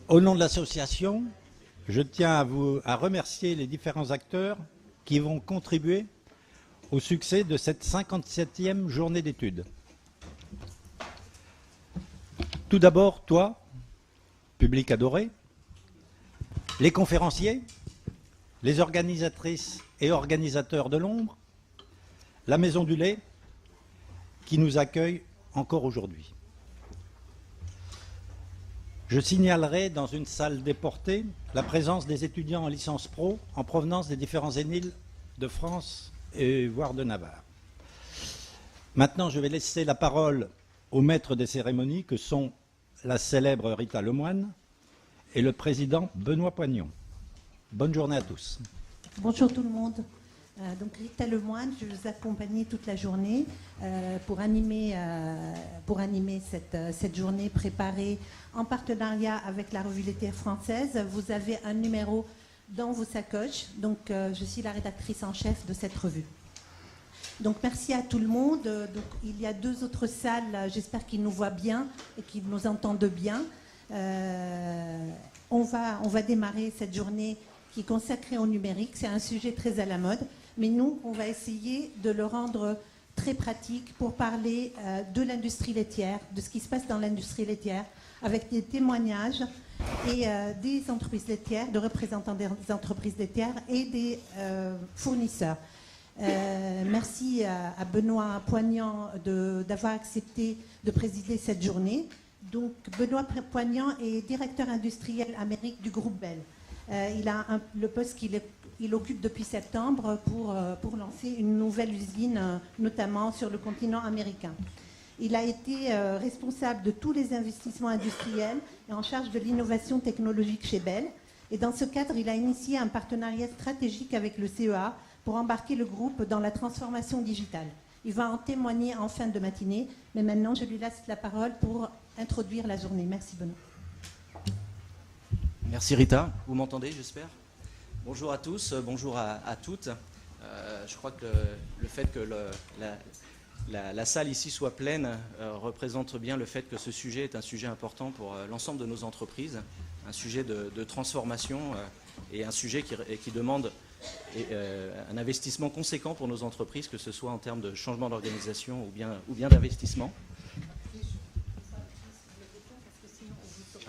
Au nom de l'association, je tiens à remercier les différents acteurs qui vont contribuer au succès de cette 57e journée d'études. Tout d'abord, toi, public adoré, les conférenciers, les organisatrices et organisateurs de l'ombre, la Maison du lait, qui nous accueille encore aujourd'hui. Je signalerai dans une salle déportée la présence des étudiants en licence pro en provenance des différents ENIL de France et voire de Navarre. Maintenant, je vais laisser la parole aux maîtres des cérémonies que sont la célèbre Rita Lemoine et le président Benoît Poignon. Bonne journée à tous. Bonjour tout le monde. Donc Rita Lemoine, je vous accompagne toute la journée pour animer cette journée préparée en partenariat avec la revue laitière française. Vous avez un numéro dans vos sacoches, donc je suis la rédactrice en chef de cette revue. Donc merci à tout le monde. Donc, il y a 2 autres salles, j'espère qu'ils nous voient bien et qu'ils nous entendent bien. On va démarrer cette journée qui est consacrée au numérique. C'est un sujet très à la mode, mais nous, on va essayer de le rendre très pratique pour parler de l'industrie laitière, de ce qui se passe dans l'industrie laitière, avec des témoignages et des entreprises laitières, de représentants des entreprises laitières et des fournisseurs. Merci à Benoît Poignon d'avoir accepté de présider cette journée. Donc, Benoît Poignon est directeur industriel Amérique du groupe Bell. Il a le poste qu'il occupe depuis septembre pour lancer une nouvelle usine, notamment sur le continent américain. Il a été responsable de tous les investissements industriels et en charge de l'innovation technologique chez Bell. Et dans ce cadre, il a initié un partenariat stratégique avec le CEA pour embarquer le groupe dans la transformation digitale. Il va en témoigner en fin de matinée, mais maintenant je lui laisse la parole pour introduire la journée. Merci Benoît. Merci Rita, vous m'entendez j'espère. Bonjour à tous, bonjour à toutes. Je crois que le fait que la salle ici soit pleine représente bien le fait que ce sujet est un sujet important pour l'ensemble de nos entreprises, un sujet de transformation et un sujet qui demande un investissement conséquent pour nos entreprises, que ce soit en termes de changement d'organisation ou bien d'investissement.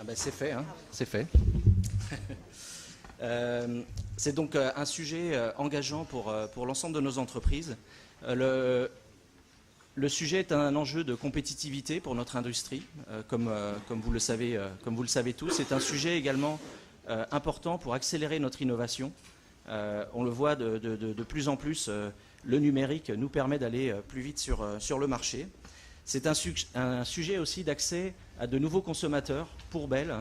Ah ben c'est fait, hein, c'est fait. C'est donc un sujet engageant pour l'ensemble de nos entreprises. Le sujet est un enjeu de compétitivité pour notre industrie, comme vous le savez tous. C'est un sujet également important pour accélérer notre innovation. On le voit de plus en plus, le numérique nous permet d'aller plus vite sur le marché. C'est un sujet aussi d'accès à de nouveaux consommateurs pour Bell,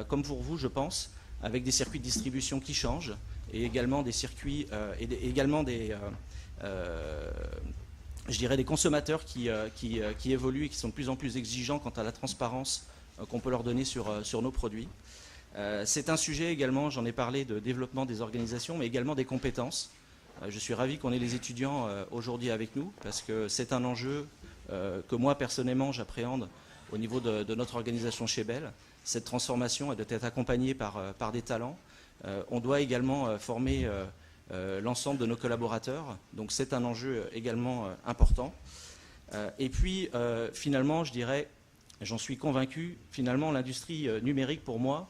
comme pour vous, je pense, avec des circuits de distribution qui changent et également des circuits je dirais des consommateurs qui évoluent et qui sont de plus en plus exigeants quant à la transparence qu'on peut leur donner sur nos produits. C'est un sujet également, j'en ai parlé, de développement des organisations, mais également des compétences. Je suis ravi qu'on ait les étudiants aujourd'hui avec nous, parce que c'est un enjeu que moi, personnellement, j'appréhende au niveau de notre organisation chez Bell. Cette transformation, elle doit être accompagnée par des talents. On doit également former l'ensemble de nos collaborateurs, donc c'est un enjeu également important. Et puis, finalement, je dirais, j'en suis convaincu, finalement, l'industrie numérique, pour moi,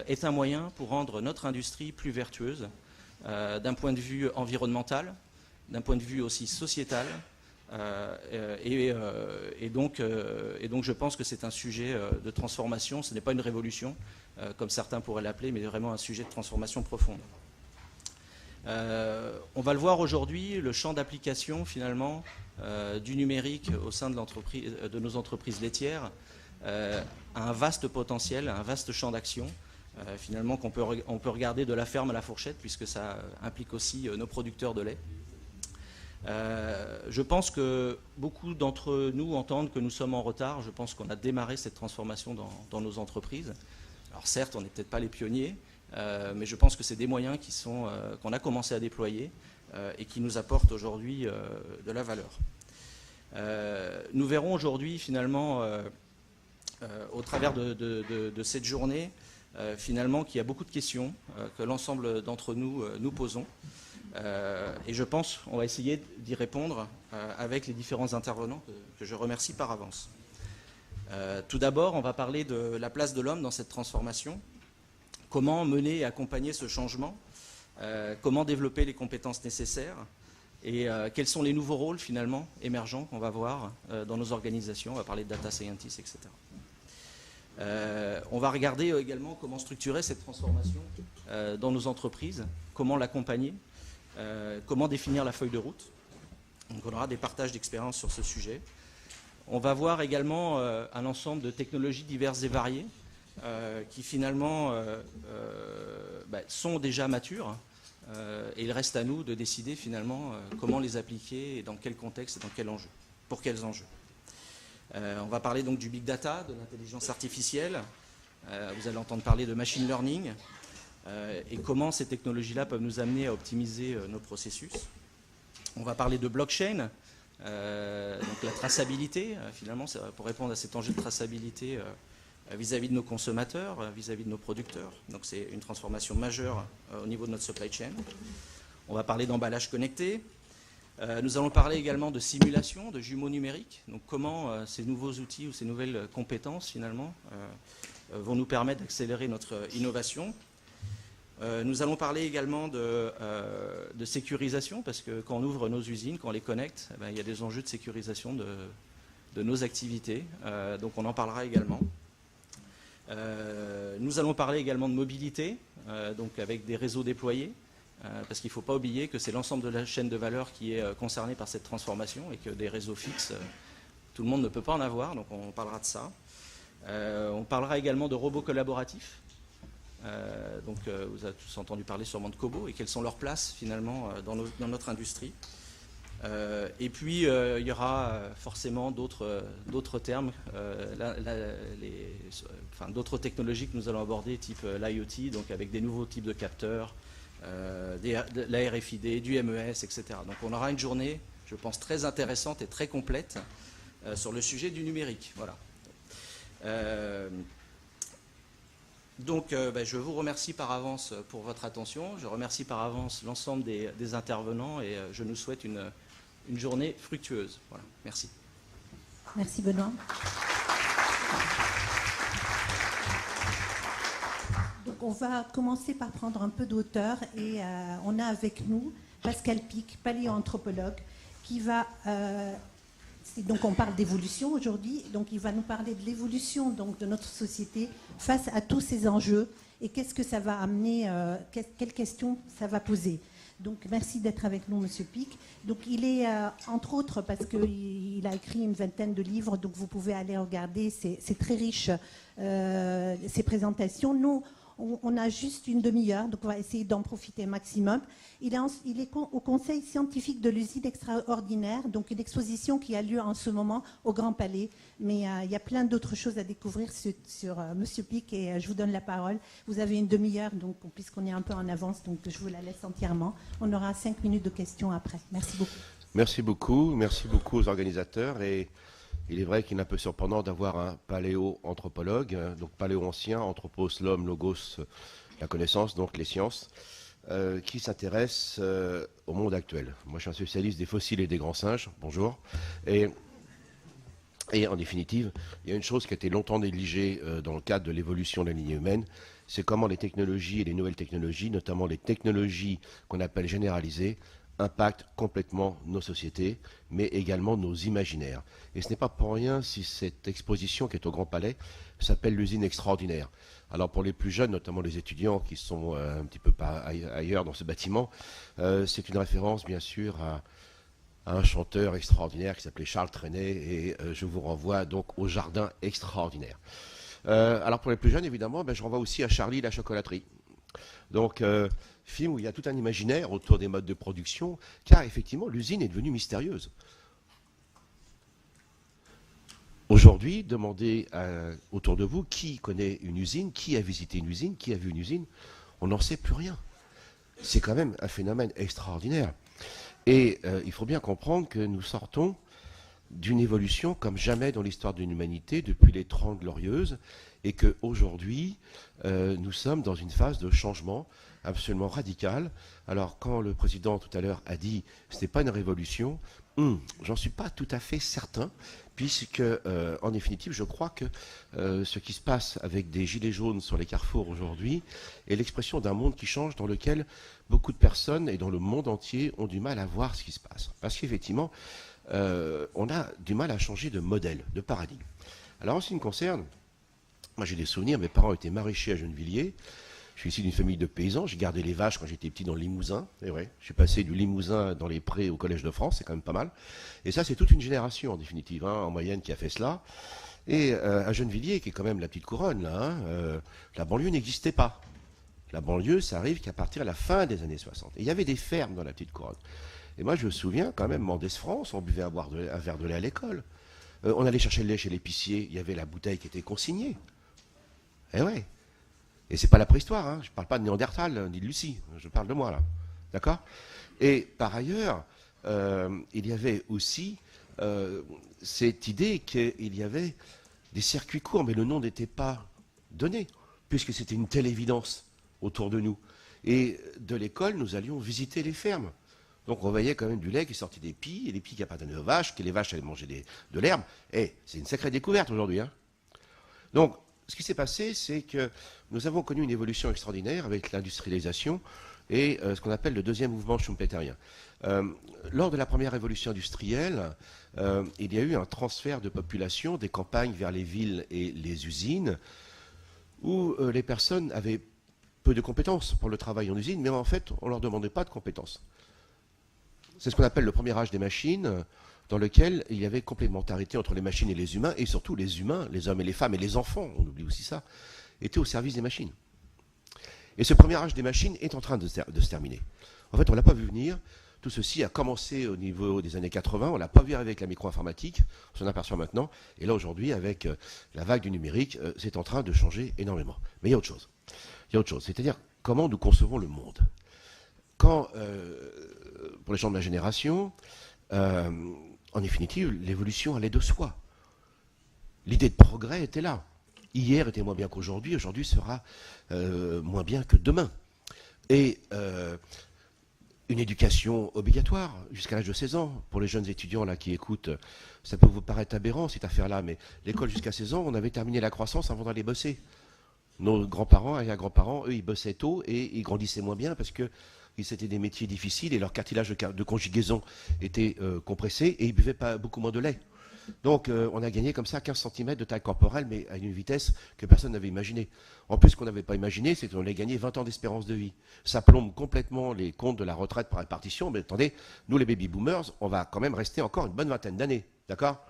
est un moyen pour rendre notre industrie plus vertueuse d'un point de vue environnemental, d'un point de vue aussi sociétal. Et donc je pense que c'est un sujet de transformation. Ce n'est pas une révolution, comme certains pourraient l'appeler, mais vraiment un sujet de transformation profonde. On va le voir aujourd'hui, le champ d'application finalement du numérique au sein de nos entreprises laitières a un vaste potentiel, un vaste champ d'action. Finalement on peut regarder de la ferme à la fourchette, puisque ça implique aussi nos producteurs de lait. Je pense que beaucoup d'entre nous entendent que nous sommes en retard. Je pense qu'on a démarré cette transformation dans nos entreprises. Alors certes, on n'est peut-être pas les pionniers, mais je pense que c'est des moyens qu'on a commencé à déployer et qui nous apportent aujourd'hui de la valeur. Nous verrons aujourd'hui finalement, au travers de cette journée, finalement qu'il y a beaucoup de questions que l'ensemble d'entre nous nous posons. Et je pense qu'on va essayer d'y répondre avec les différents intervenants que je remercie par avance. Tout d'abord, on va parler de la place de l'homme dans cette transformation. Comment mener et accompagner ce changement, comment développer les compétences nécessaires et quels sont les nouveaux rôles finalement émergents qu'on va voir dans nos organisations. On va parler de data scientists, etc. On va regarder également comment structurer cette transformation dans nos entreprises, comment l'accompagner, comment définir la feuille de route. Donc on aura des partages d'expériences sur ce sujet. On va voir également un ensemble de technologies diverses et variées qui finalement sont déjà matures et il reste à nous de décider finalement comment les appliquer et dans quel contexte et dans quel enjeu, pour quels enjeux. On va parler donc du big data, de l'intelligence artificielle. Vous allez entendre parler de machine learning et comment ces technologies-là peuvent nous amener à optimiser nos processus. On va parler de blockchain, donc la traçabilité, finalement, pour répondre à cet enjeu de traçabilité vis-à-vis de nos consommateurs, vis-à-vis de nos producteurs. Donc c'est une transformation majeure au niveau de notre supply chain. On va parler d'emballage connecté. Nous allons parler également de simulation, de jumeaux numériques. Donc comment ces nouveaux outils ou ces nouvelles compétences finalement vont nous permettre d'accélérer notre innovation. Nous allons parler également de sécurisation, parce que quand on ouvre nos usines, quand on les connecte, il y a des enjeux de sécurisation de nos activités. Donc on en parlera également. Nous allons parler également de mobilité, donc avec des réseaux déployés, parce qu'il ne faut pas oublier que c'est l'ensemble de la chaîne de valeur qui est concernée par cette transformation et que des réseaux fixes, tout le monde ne peut pas en avoir, donc on parlera de ça. On parlera également de robots collaboratifs. Donc vous avez tous entendu parler sûrement de cobots et quelles sont leurs places finalement dans notre industrie. Et puis il y aura forcément d'autres termes, d'autres technologies que nous allons aborder, type l'IoT, donc avec des nouveaux types de capteurs, de la RFID, du MES, etc. Donc on aura une journée, je pense, très intéressante et très complète sur le sujet du numérique. Voilà. Donc je vous remercie par avance pour votre attention. Je remercie par avance l'ensemble des intervenants et je nous souhaite une journée fructueuse. Voilà. Merci. Merci Benoît. Donc on va commencer par prendre un peu d'auteur et on a avec nous Pascal Pic, paléoanthropologue, qui va... donc on parle d'évolution aujourd'hui, donc il va nous parler de l'évolution donc de notre société face à tous ces enjeux et qu'est-ce que ça va amener, quelles questions ça va poser. Donc merci d'être avec nous, Monsieur Pic. Donc il est entre autres parce qu'il a écrit une vingtaine de livres, donc vous pouvez aller regarder, c'est très riche ces présentations. Nous, on a juste une demi-heure, donc on va essayer d'en profiter un maximum. Il est au Conseil scientifique de l'usine extraordinaire, donc une exposition qui a lieu en ce moment au Grand Palais. Mais il y a plein d'autres choses à découvrir sur Monsieur Pic et je vous donne la parole. Vous avez une demi-heure, donc puisqu'on est un peu en avance, donc je vous la laisse entièrement. On aura 5 minutes de questions après. Merci beaucoup. Merci beaucoup aux organisateurs. Et il est vrai qu'il est un peu surprenant d'avoir un paléo-anthropologue, donc paléo-ancien, anthropos, l'homme, logos, la connaissance, donc les sciences, qui s'intéresse au monde actuel. Moi, je suis un spécialiste des fossiles et des grands singes. Bonjour. Et en définitive, il y a une chose qui a été longtemps négligée dans le cadre de l'évolution de la lignée humaine, c'est comment les technologies et les nouvelles technologies, notamment les technologies qu'on appelle généralisées, impactent complètement nos sociétés, mais également nos imaginaires. Et ce n'est pas pour rien si cette exposition qui est au Grand Palais s'appelle l'usine extraordinaire. Alors pour les plus jeunes, notamment les étudiants qui sont un petit peu ailleurs dans ce bâtiment, c'est une référence bien sûr à un chanteur extraordinaire qui s'appelait Charles Trenet, et je vous renvoie donc au jardin extraordinaire. Alors pour les plus jeunes, évidemment, je renvoie aussi à Charlie la chocolaterie. Donc, film où il y a tout un imaginaire autour des modes de production, car effectivement, l'usine est devenue mystérieuse. Aujourd'hui, demandez autour de vous qui connaît une usine, qui a visité une usine, qui a vu une usine, on n'en sait plus rien. C'est quand même un phénomène extraordinaire. Et il faut bien comprendre que nous sortons d'une évolution comme jamais dans l'histoire de l'humanité depuis les 30 Glorieuses, et qu'aujourd'hui, nous sommes dans une phase de changement absolument radical. Alors, quand le président tout à l'heure a dit que ce n'est pas une révolution, j'en suis pas tout à fait certain, puisque, en définitive, je crois que ce qui se passe avec des gilets jaunes sur les carrefours aujourd'hui est l'expression d'un monde qui change, dans lequel beaucoup de personnes, et dans le monde entier, ont du mal à voir ce qui se passe. Parce qu'effectivement, on a du mal à changer de modèle, de paradigme. Alors, en ce qui me concerne, moi j'ai des souvenirs, mes parents étaient maraîchers à Gennevilliers. Je suis issu d'une famille de paysans, j'ai gardé les vaches quand j'étais petit dans le Limousin, et ouais, je suis passé du Limousin dans les prés au Collège de France, c'est quand même pas mal. Et ça, c'est toute une génération en définitive, en moyenne, qui a fait cela. Et à Gennevilliers, qui est quand même la petite couronne, là, la banlieue n'existait pas. La banlieue, ça arrive qu'à partir de la fin des années 60. Et il y avait des fermes dans la petite couronne. Et moi, je me souviens quand même, Mendès France, on buvait un verre de lait à l'école. On allait chercher le lait chez l'épicier, il y avait la bouteille qui était consignée. Eh ouais. Et c'est pas la préhistoire, hein. Je parle pas de Néandertal ni de Lucie, je parle de moi là. D'accord? Et par ailleurs, il y avait aussi cette idée qu'il y avait des circuits courts, mais le nom n'était pas donné, puisque c'était une telle évidence autour de nous. Et de l'école, nous allions visiter les fermes. Donc on voyait quand même du lait qui sortait des pies, et les pies qui appartenaient aux vaches, que les vaches allaient manger de l'herbe. Et c'est une sacrée découverte aujourd'hui, hein. Donc, ce qui s'est passé, c'est que nous avons connu une évolution extraordinaire avec l'industrialisation et ce qu'on appelle le deuxième mouvement schumpeterien. Lors de la première révolution industrielle, il y a eu un transfert de population des campagnes vers les villes et les usines, où les personnes avaient peu de compétences pour le travail en usine, mais en fait, on ne leur demandait pas de compétences. C'est ce qu'on appelle le premier âge des machines, dans lequel il y avait complémentarité entre les machines et les humains, et surtout les humains, les hommes et les femmes, et les enfants, on oublie aussi ça, étaient au service des machines. Et ce premier âge des machines est en train de se terminer. En fait, on ne l'a pas vu venir. Tout ceci a commencé au niveau des années 80, on ne l'a pas vu avec la micro-informatique, on s'en aperçoit maintenant, et là aujourd'hui, avec la vague du numérique, c'est en train de changer énormément. Mais il y a autre chose. Il y a autre chose, c'est-à-dire comment nous concevons le monde. Quand, pour les gens de ma génération, en définitive, l'évolution allait de soi. L'idée de progrès était là. Hier était moins bien qu'aujourd'hui, aujourd'hui sera moins bien que demain. Et une éducation obligatoire jusqu'à l'âge de 16 ans. Pour les jeunes étudiants là, qui écoutent, ça peut vous paraître aberrant cette affaire-là, mais l'école jusqu'à 16 ans, on avait terminé la croissance avant d'aller bosser. Nos grands-parents, arrière-grands-parents, eux, ils bossaient tôt et ils grandissaient moins bien parce que c'était des métiers difficiles et leur cartilage de conjugaison était compressé et ils buvaient pas beaucoup moins de lait. Donc on a gagné comme ça 15 cm de taille corporelle, mais à une vitesse que personne n'avait imaginée. En plus, ce qu'on n'avait pas imaginé, c'est qu'on a gagné 20 ans d'espérance de vie. Ça plombe complètement les comptes de la retraite par répartition, mais attendez, nous les baby boomers, on va quand même rester encore une bonne vingtaine d'années, d'accord?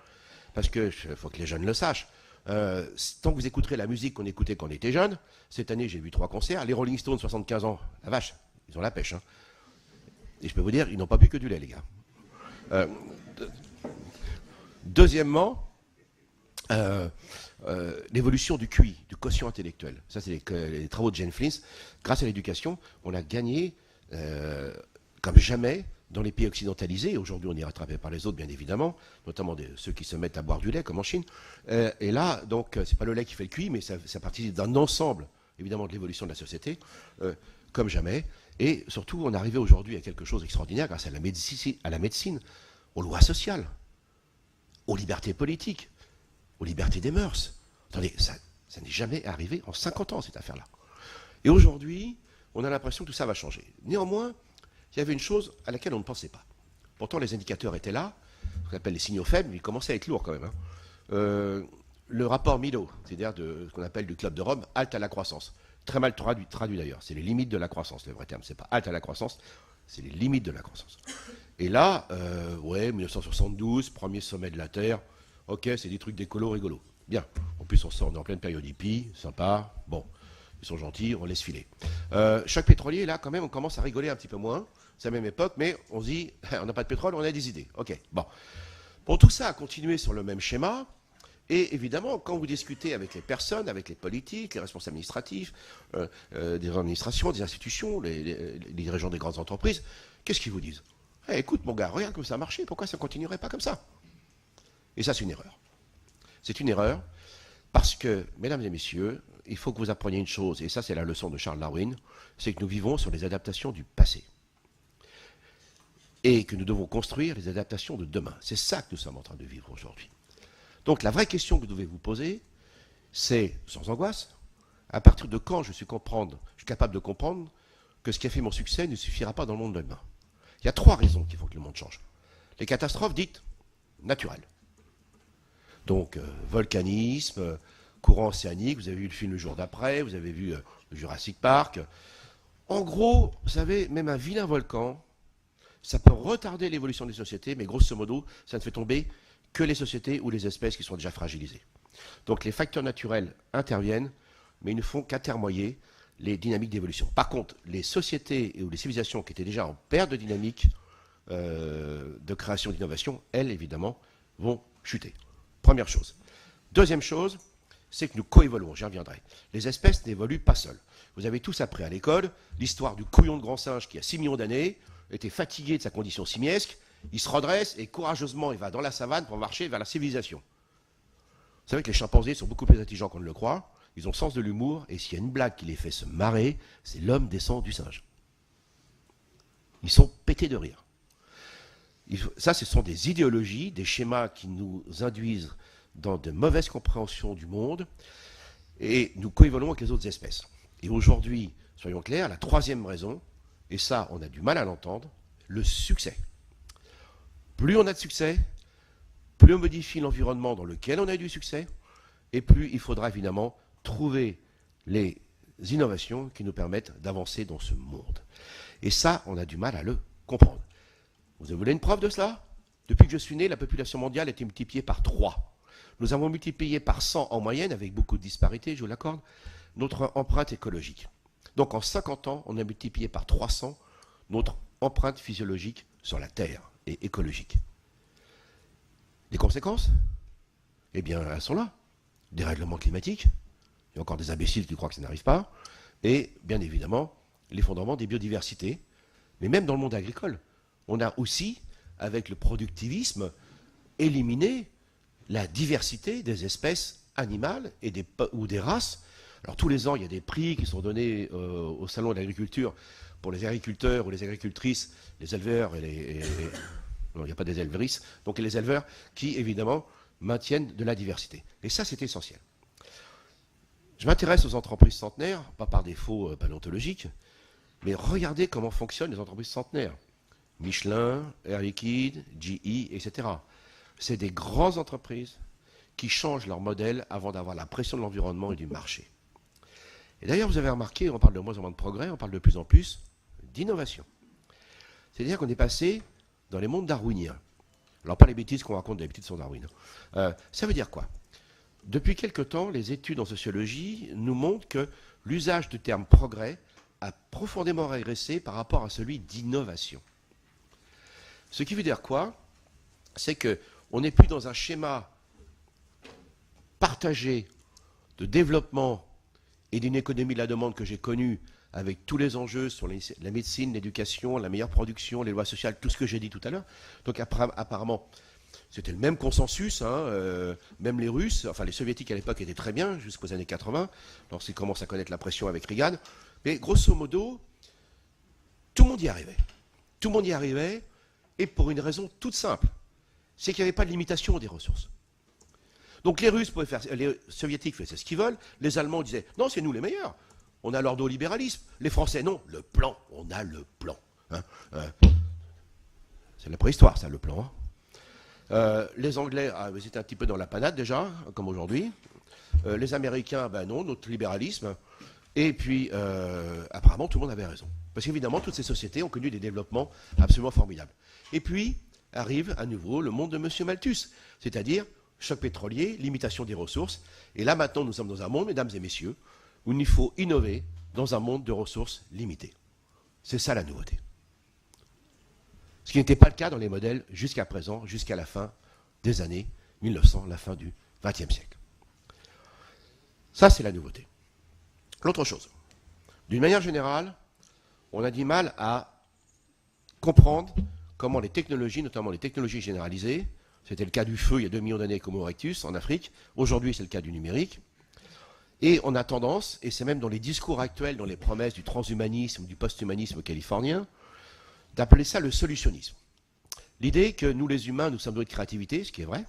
Parce que faut que les jeunes le sachent. Tant que vous écouterez la musique qu'on écoutait quand on était jeune, cette année j'ai vu 3 concerts, les Rolling Stones, 75 ans, la vache, ils ont la pêche. Hein. Et je peux vous dire, ils n'ont pas bu que du lait, les gars. Deuxièmement, l'évolution du QI, du quotient intellectuel. Ça, c'est les travaux de Jane Flint. Grâce à l'éducation, on a gagné comme jamais dans les pays occidentalisés. Aujourd'hui, on est rattrapé par les autres, bien évidemment, notamment ceux qui se mettent à boire du lait, comme en Chine. Et là, donc, c'est pas le lait qui fait le QI, mais ça participe d'un ensemble, évidemment, de l'évolution de la société, comme jamais. Et surtout, on est arrivé aujourd'hui à quelque chose d'extraordinaire grâce à la médecine, aux lois sociales, aux libertés politiques, aux libertés des mœurs. Attendez, ça n'est jamais arrivé en 50 ans, cette affaire-là. Et aujourd'hui, on a l'impression que tout ça va changer. Néanmoins, il y avait une chose à laquelle on ne pensait pas. Pourtant, les indicateurs étaient là, ce qu'on appelle les signaux faibles, mais ils commençaient à être lourds quand même. Hein. Le rapport Milo, c'est-à-dire de ce qu'on appelle du Club de Rome, halte à la croissance. Très mal traduit d'ailleurs. C'est les limites de la croissance, le vrai terme. C'est pas halte à la croissance, c'est les limites de la croissance. Et là, 1972, premier sommet de la Terre. Ok, c'est des trucs d'écolo rigolos. Bien. En plus, on est en pleine période hippie, sympa. Bon, ils sont gentils, on laisse filer. Chaque pétrolier, là, quand même, on commence à rigoler un petit peu moins. C'est la même époque, mais on se dit, on n'a pas de pétrole, on a des idées. Ok, bon. Pour tout ça, à continuer sur le même schéma. Et évidemment, quand vous discutez avec les personnes, avec les politiques, les responsables administratifs, des administrations, des institutions, les dirigeants des grandes entreprises, qu'est-ce qu'ils vous disent? Écoute, mon gars, regarde comme ça a marché, pourquoi ça ne continuerait pas comme ça? Et ça, c'est une erreur. C'est une erreur parce que, mesdames et messieurs, il faut que vous appreniez une chose, et ça c'est la leçon de Charles Darwin, c'est que nous vivons sur les adaptations du passé. Et que nous devons construire les adaptations de demain. C'est ça que nous sommes en train de vivre aujourd'hui. Donc la vraie question que vous devez vous poser, c'est, sans angoisse, à partir de quand je suis capable de comprendre que ce qui a fait mon succès ne suffira pas dans le monde de demain. Il y a 3 raisons qui font que le monde change. Les catastrophes dites naturelles. Donc volcanisme, courant océanique, vous avez vu le film Le Jour d'après, vous avez vu Jurassic Park. En gros, vous savez, même un vilain volcan, ça peut retarder l'évolution des sociétés, mais grosso modo, ça ne fait tomber que les sociétés ou les espèces qui sont déjà fragilisées. Donc les facteurs naturels interviennent, mais ils ne font qu'atermoyer les dynamiques d'évolution. Par contre, les sociétés ou les civilisations qui étaient déjà en perte de dynamique de création et d'innovation, elles, évidemment, vont chuter. Première chose. Deuxième chose, c'est que nous coévoluons, j'y reviendrai. Les espèces n'évoluent pas seules. Vous avez tous appris à l'école l'histoire du couillon de grand singe qui, a 6 millions d'années, était fatigué de sa condition simiesque, il se redresse et courageusement il va dans la savane pour marcher vers la civilisation. Vous savez que les chimpanzés sont beaucoup plus intelligents qu'on ne le croit, ils ont le sens de l'humour, et s'il y a une blague qui les fait se marrer, c'est l'homme descend du singe. Ils sont pétés de rire. Ça, ce sont des idéologies, des schémas qui nous induisent dans de mauvaises compréhensions du monde, et nous coévoluons avec les autres espèces. Et aujourd'hui, soyons clairs, la 3e raison, et ça, on a du mal à l'entendre, le succès. Plus on a de succès, plus on modifie l'environnement dans lequel on a du succès, et plus il faudra évidemment trouver les innovations qui nous permettent d'avancer dans ce monde. Et ça, on a du mal à le comprendre. Vous voulez une preuve de cela? Depuis que je suis né, la population mondiale a été multipliée par 3. Nous avons multiplié par 100 en moyenne, avec beaucoup de disparités, je vous l'accorde, notre empreinte écologique. Donc en 50 ans, on a multiplié par 300 notre empreinte physiologique sur la Terre et écologique. Les conséquences? Eh bien, elles sont là. Dérèglement climatique, il y a encore des imbéciles qui croient que ça n'arrive pas, et bien évidemment, l'effondrement des biodiversités. Mais même dans le monde agricole, on a aussi, avec le productivisme, éliminé la diversité des espèces animales ou des races. Alors tous les ans, il y a des prix qui sont donnés au Salon de l'agriculture pour les agriculteurs ou les agricultrices, les éleveurs et non, il n'y a pas des éleveuristes, donc les éleveurs qui, évidemment, maintiennent de la diversité. Et ça, c'est essentiel. Je m'intéresse aux entreprises centenaires, pas par défaut paléontologique, mais regardez comment fonctionnent les entreprises centenaires. Michelin, Air Liquide, GE, etc. C'est des grandes entreprises qui changent leur modèle avant d'avoir la pression de l'environnement et du marché. Et d'ailleurs, vous avez remarqué, on parle de moins en moins de progrès, on parle de plus en plus d'innovation. C'est-à-dire qu'on est passé dans les mondes darwiniens. Alors, pas les bêtises qu'on raconte d'habitude sur Darwin. Ça veut dire quoi? Depuis quelque temps, les études en sociologie nous montrent que l'usage du terme progrès a profondément régressé par rapport à celui d'innovation. Ce qui veut dire quoi? C'est qu'on n'est plus dans un schéma partagé de développement et d'une économie de la demande que j'ai connue avec tous les enjeux sur la médecine, l'éducation, la meilleure production, les lois sociales, tout ce que j'ai dit tout à l'heure. Donc apparemment, c'était le même consensus, même les Russes, enfin les Soviétiques à l'époque étaient très bien, jusqu'aux années 80, lorsqu'ils commencent à connaître la pression avec Reagan. Mais grosso modo, tout le monde y arrivait. Tout le monde y arrivait, et pour une raison toute simple, c'est qu'il n'y avait pas de limitation des ressources. Donc les Russes pouvaient faire, les Soviétiques faisaient ce qu'ils veulent, les Allemands disaient non, c'est nous les meilleurs, on a l'ordolibéralisme, les Français non, le plan, on a le plan. C'est la préhistoire ça, le plan. Les Anglais, ils étaient un petit peu dans la panade déjà, comme aujourd'hui. Les Américains, ben non, notre libéralisme. Et puis, apparemment, tout le monde avait raison. Parce qu'évidemment, toutes ces sociétés ont connu des développements absolument formidables. Et puis, arrive à nouveau le monde de M. Malthus, c'est-à-dire choc pétrolier, limitation des ressources. Et là, maintenant, nous sommes dans un monde, mesdames et messieurs, où il faut innover dans un monde de ressources limitées. C'est ça la nouveauté. Ce qui n'était pas le cas dans les modèles jusqu'à présent, jusqu'à la fin des années 1900, la fin du XXe siècle. Ça, c'est la nouveauté. L'autre chose, d'une manière générale, on a du mal à comprendre comment les technologies, notamment les technologies généralisées, C'était le cas du feu il y a 2 millions d'années avec Homo erectus en Afrique. Aujourd'hui, c'est le cas du numérique. Et on a tendance, et c'est même dans les discours actuels, dans les promesses du transhumanisme, du post-humanisme californien, d'appeler ça le solutionnisme. L'idée que nous, les humains, nous sommes doués de créativité, ce qui est vrai,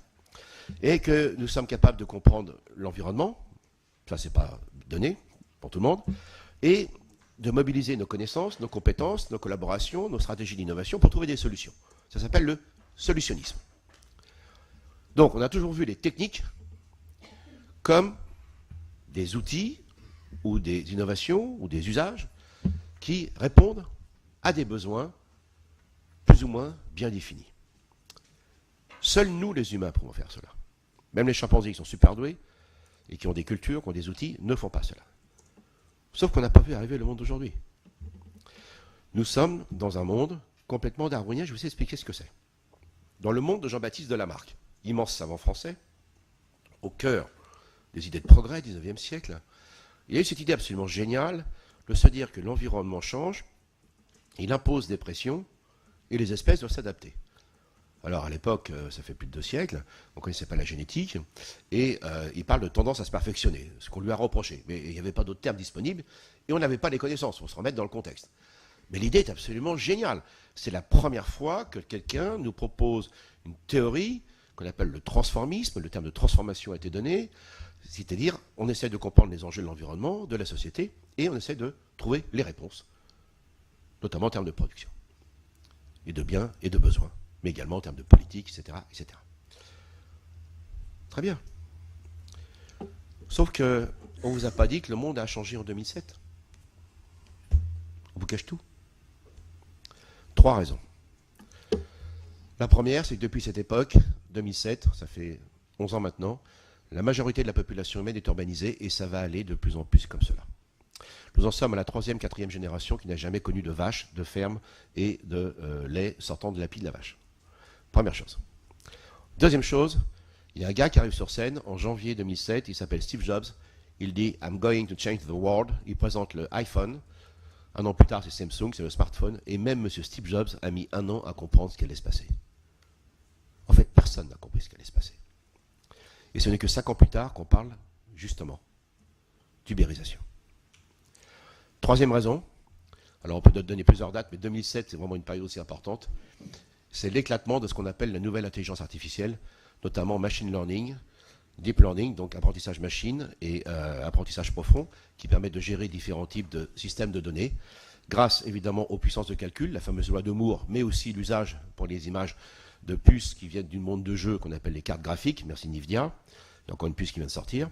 et que nous sommes capables de comprendre l'environnement, ça c'est pas donné pour tout le monde, et de mobiliser nos connaissances, nos compétences, nos collaborations, nos stratégies d'innovation pour trouver des solutions. Ça s'appelle le solutionnisme. Donc on a toujours vu les techniques comme des outils ou des innovations ou des usages qui répondent à des besoins plus ou moins bien définis. Seuls nous, les humains, pouvons faire cela. Même les chimpanzés qui sont super doués et qui ont des cultures, qui ont des outils, ne font pas cela. Sauf qu'on n'a pas vu arriver le monde d'aujourd'hui. Nous sommes dans un monde complètement darwinien. Je vais vous expliquer ce que c'est. Dans le monde de Jean-Baptiste Delamarck, immense savant français, au cœur des idées de progrès du XIXe siècle, il y a eu cette idée absolument géniale de se dire que l'environnement change, il impose des pressions, et les espèces doivent s'adapter. Alors à l'époque, ça fait plus de 2 siècles, on ne connaissait pas la génétique, et il parle de tendance à se perfectionner, ce qu'on lui a reproché. Mais il n'y avait pas d'autres termes disponibles, et on n'avait pas les connaissances, il faut se remettre dans le contexte. Mais l'idée est absolument géniale. C'est la première fois que quelqu'un nous propose une théorie qu'on appelle le transformisme, le terme de transformation a été donné, c'est-à-dire on essaie de comprendre les enjeux de l'environnement, de la société, et on essaie de trouver les réponses, notamment en termes de production, et de biens et de besoins, mais également en termes de politique, etc., etc. Très bien. Sauf qu'on ne vous a pas dit que le monde a changé en 2007. On vous cache tout. 3 raisons. La première, c'est que depuis cette époque, 2007, ça fait 11 ans maintenant, la majorité de la population humaine est urbanisée et ça va aller de plus en plus comme cela. Nous en sommes à la 3e, 4e génération qui n'a jamais connu de vaches, de fermes et de lait sortant de la pie de la vache. Première chose. Deuxième chose, il y a un gars qui arrive sur scène en janvier 2007, il s'appelle Steve Jobs, il dit « I'm going to change the world », il présente le iPhone, 1 an plus tard c'est Samsung, c'est le smartphone, et même M. Steve Jobs a mis 1 an à comprendre ce qui allait se passer. En fait, personne n'a compris ce qui allait se passer. Et ce n'est que 5 ans plus tard qu'on parle, justement, d'ubérisation. 3e raison, alors on peut donner plusieurs dates, mais 2007 c'est vraiment une période aussi importante, c'est l'éclatement de ce qu'on appelle la nouvelle intelligence artificielle, notamment machine learning, deep learning, donc apprentissage machine et apprentissage profond, qui permettent de gérer différents types de systèmes de données, grâce évidemment aux puissances de calcul, la fameuse loi de Moore, mais aussi l'usage pour les images de puces qui viennent du monde de jeu qu'on appelle les cartes graphiques, merci Nvidia, il y a encore une puce qui vient de sortir,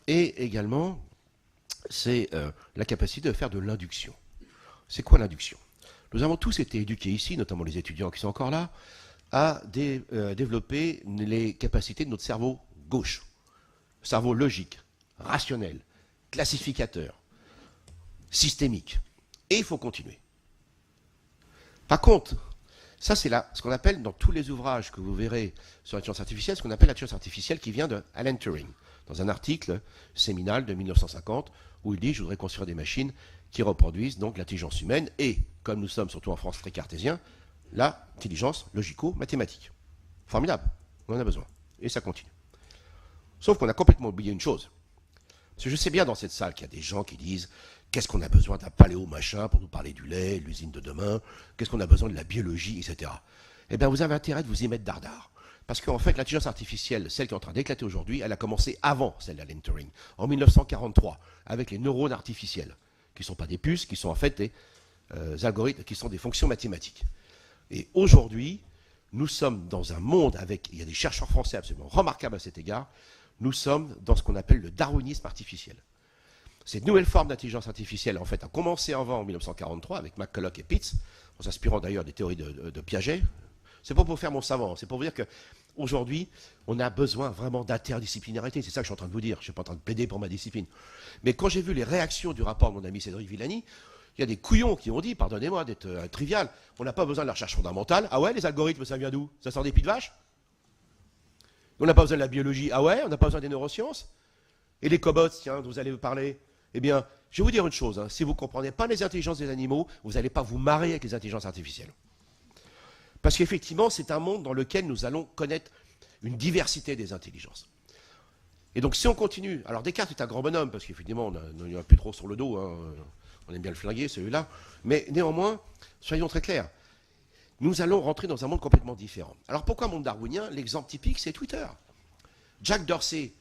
et également c'est la capacité de faire de l'induction. C'est quoi l'induction? Nous avons tous été éduqués ici, notamment les étudiants qui sont encore là, à développer les capacités de notre cerveau gauche. Cerveau logique, rationnel, classificateur, systémique. Et il faut continuer. Par contre, ça c'est ce qu'on appelle dans tous les ouvrages que vous verrez sur l'intelligence artificielle, ce qu'on appelle l'intelligence artificielle qui vient de Alan Turing, dans un article séminal de 1950, où il dit « Je voudrais construire des machines qui reproduisent donc l'intelligence humaine et, comme nous sommes surtout en France très cartésiens, l'intelligence logico-mathématique. » Formidable, on en a besoin. Et ça continue. Sauf qu'on a complètement oublié une chose. Parce que je sais bien dans cette salle qu'il y a des gens qui disent « Qu'est-ce qu'on a besoin d'un paléo-machin pour nous parler du lait, l'usine de demain, qu'est-ce qu'on a besoin de la biologie, etc. » Eh bien, vous avez intérêt de vous y mettre dardard. Parce qu'en fait, l'intelligence artificielle, celle qui est en train d'éclater aujourd'hui, elle a commencé avant celle d'Alan Turing, en 1943, avec les neurones artificiels, qui ne sont pas des puces, qui sont en fait des algorithmes, qui sont des fonctions mathématiques. Et aujourd'hui, nous sommes dans un monde avec, il y a des chercheurs français absolument remarquables à cet égard, nous sommes dans ce qu'on appelle le darwinisme artificiel. Cette nouvelle forme d'intelligence artificielle, en fait, a commencé avant en 1943 avec McCulloch et Pitts, en s'inspirant d'ailleurs des théories de Piaget. C'est pas pour faire mon savant, c'est pour vous dire qu'aujourd'hui, on a besoin vraiment d'interdisciplinarité. C'est ça que je suis en train de vous dire. Je ne suis pas en train de plaider pour ma discipline. Mais quand j'ai vu les réactions du rapport de mon ami Cédric Villani, il y a des couillons qui ont dit, pardonnez-moi d'être trivial, on n'a pas besoin de la recherche fondamentale. Ah ouais, les algorithmes, ça vient d'où? Ça sort des pieds de vache? On n'a pas besoin de la biologie. Ah ouais, on n'a pas besoin des neurosciences? Et les cobots, tiens, dont vous allez parler? Eh bien, je vais vous dire une chose, hein, si vous ne comprenez pas les intelligences des animaux, vous n'allez pas vous marrer avec les intelligences artificielles. Parce qu'effectivement, c'est un monde dans lequel nous allons connaître une diversité des intelligences. Et donc, si on continue... Alors, Descartes est un grand bonhomme, parce qu'effectivement, on n'y a plus trop sur le dos, hein, on aime bien le flinguer, celui-là. Mais néanmoins, soyons très clairs, nous allons rentrer dans un monde complètement différent. Alors, pourquoi monde darwinien? L'exemple typique, c'est Twitter. Jack Dorsey,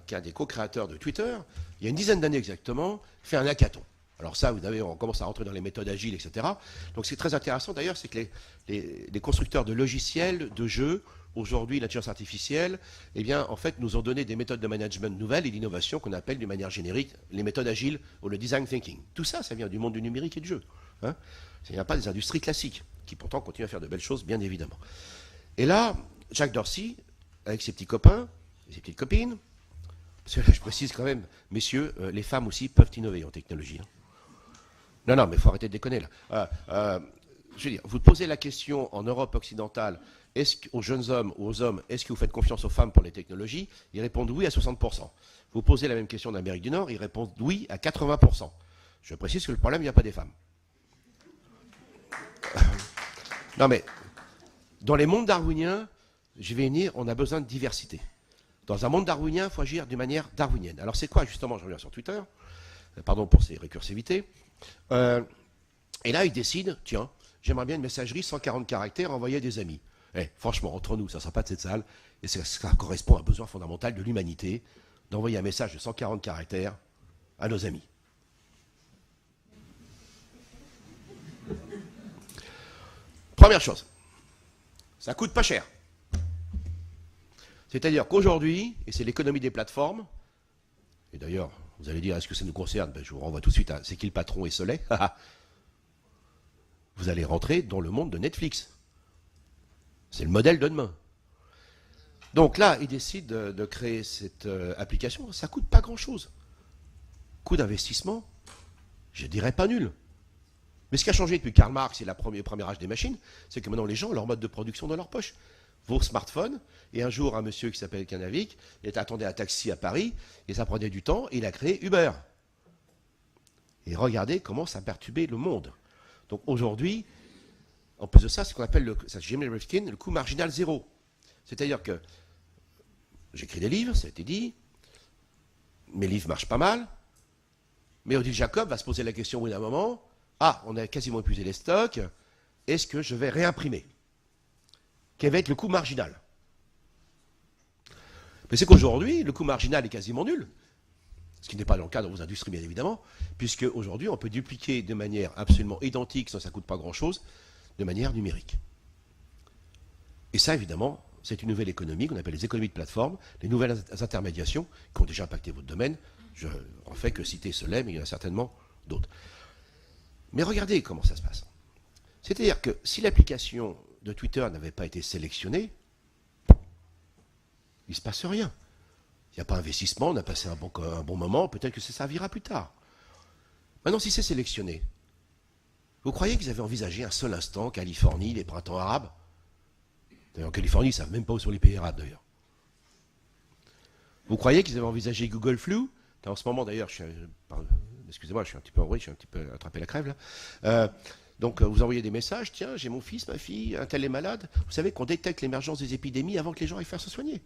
qui est un des co-créateurs de Twitter, il y a une dizaine d'années exactement, fait un hackathon. Alors ça, vous savez, on commence à rentrer dans les méthodes agiles, etc. Donc c'est très intéressant d'ailleurs, c'est que les constructeurs de logiciels, de jeux, aujourd'hui l'intelligence artificielle, eh bien, en fait, nous ont donné des méthodes de management nouvelles et d'innovation qu'on appelle d'une manière générique les méthodes agiles ou le design thinking. Tout ça, ça vient du monde du numérique et du jeu. Hein, ça ne vient pas des industries classiques, qui pourtant continuent à faire de belles choses, bien évidemment. Et là, Jack Dorsey, avec ses petits copains, et ses petites copines, parce que là, je précise quand même, messieurs, les femmes aussi peuvent innover en technologie. Hein. Non, mais il faut arrêter de déconner là. Je veux dire, vous posez la question en Europe occidentale, aux jeunes hommes ou aux hommes, est-ce que vous faites confiance aux femmes pour les technologies? Ils répondent oui à 60%. Vous posez la même question en Amérique du Nord, ils répondent oui à 80%. Je précise que le problème, il n'y a pas des femmes. Non mais, dans les mondes darwiniens, je vais venir, on a besoin de diversité. Dans un monde darwinien, il faut agir d'une manière darwinienne. Alors c'est quoi justement, je reviens sur Twitter, pardon pour ces récursivités, et là ils décident, tiens, j'aimerais bien une messagerie 140 caractères envoyée à des amis. Franchement, entre nous, ça ne sera pas de cette salle, et ça correspond à un besoin fondamental de l'humanité, d'envoyer un message de 140 caractères à nos amis. Première chose, ça coûte pas cher. C'est-à-dire qu'aujourd'hui, et c'est l'économie des plateformes, et d'ailleurs, vous allez dire, est-ce que ça nous concerne? Je vous renvoie tout de suite à c'est qui le patron et Soleil. Vous allez rentrer dans le monde de Netflix. C'est le modèle de demain. Donc là, ils décident de créer cette application. Ça ne coûte pas grand-chose. Coût d'investissement, je dirais pas nul. Mais ce qui a changé depuis Karl Marx et le premier âge des machines, c'est que maintenant les gens ont leur mode de production dans leur poche. Vos smartphones, et un jour un monsieur qui s'appelle Canavik, il attendait un taxi à Paris, et ça prenait du temps, et il a créé Uber. Et regardez comment ça a perturbé le monde. Donc aujourd'hui, en plus de ça, c'est ce qu'on appelle le coût marginal zéro. C'est-à-dire que j'écris des livres, ça a été dit, mes livres marchent pas mal, mais Odile Jacob va se poser la question au bout d'un moment, on a quasiment épuisé les stocks, est-ce que je vais réimprimer? Quel va être le coût marginal? Mais c'est qu'aujourd'hui, le coût marginal est quasiment nul, ce qui n'est pas dans le cas dans vos industries, bien évidemment, puisque aujourd'hui, on peut dupliquer de manière absolument identique, sans que ça ne coûte pas grand-chose, de manière numérique. Et ça, évidemment, c'est une nouvelle économie qu'on appelle les économies de plateforme, les nouvelles intermédiations qui ont déjà impacté votre domaine. Je ne fais que citer cela, mais il y en a certainement d'autres. Mais regardez comment ça se passe. C'est-à-dire que si l'application de Twitter n'avait pas été sélectionnée, il ne se passe rien. Il n'y a pas d'investissement, on a passé un bon moment, peut-être que ça servira plus tard. Maintenant, si c'est sélectionné, vous croyez qu'ils avaient envisagé un seul instant Californie, les printemps arabes? D'ailleurs, en Californie, ils ne savent même pas où sont les pays arabes, d'ailleurs. Vous croyez qu'ils avaient envisagé Google Flu? En ce moment, d'ailleurs, excusez-moi, je suis un petit peu en bruit, je suis un petit peu attrapé la crève, là. Donc, vous envoyez des messages, tiens, j'ai mon fils, ma fille, un tel est malade. Vous savez qu'on détecte l'émergence des épidémies avant que les gens aillent faire se soigner.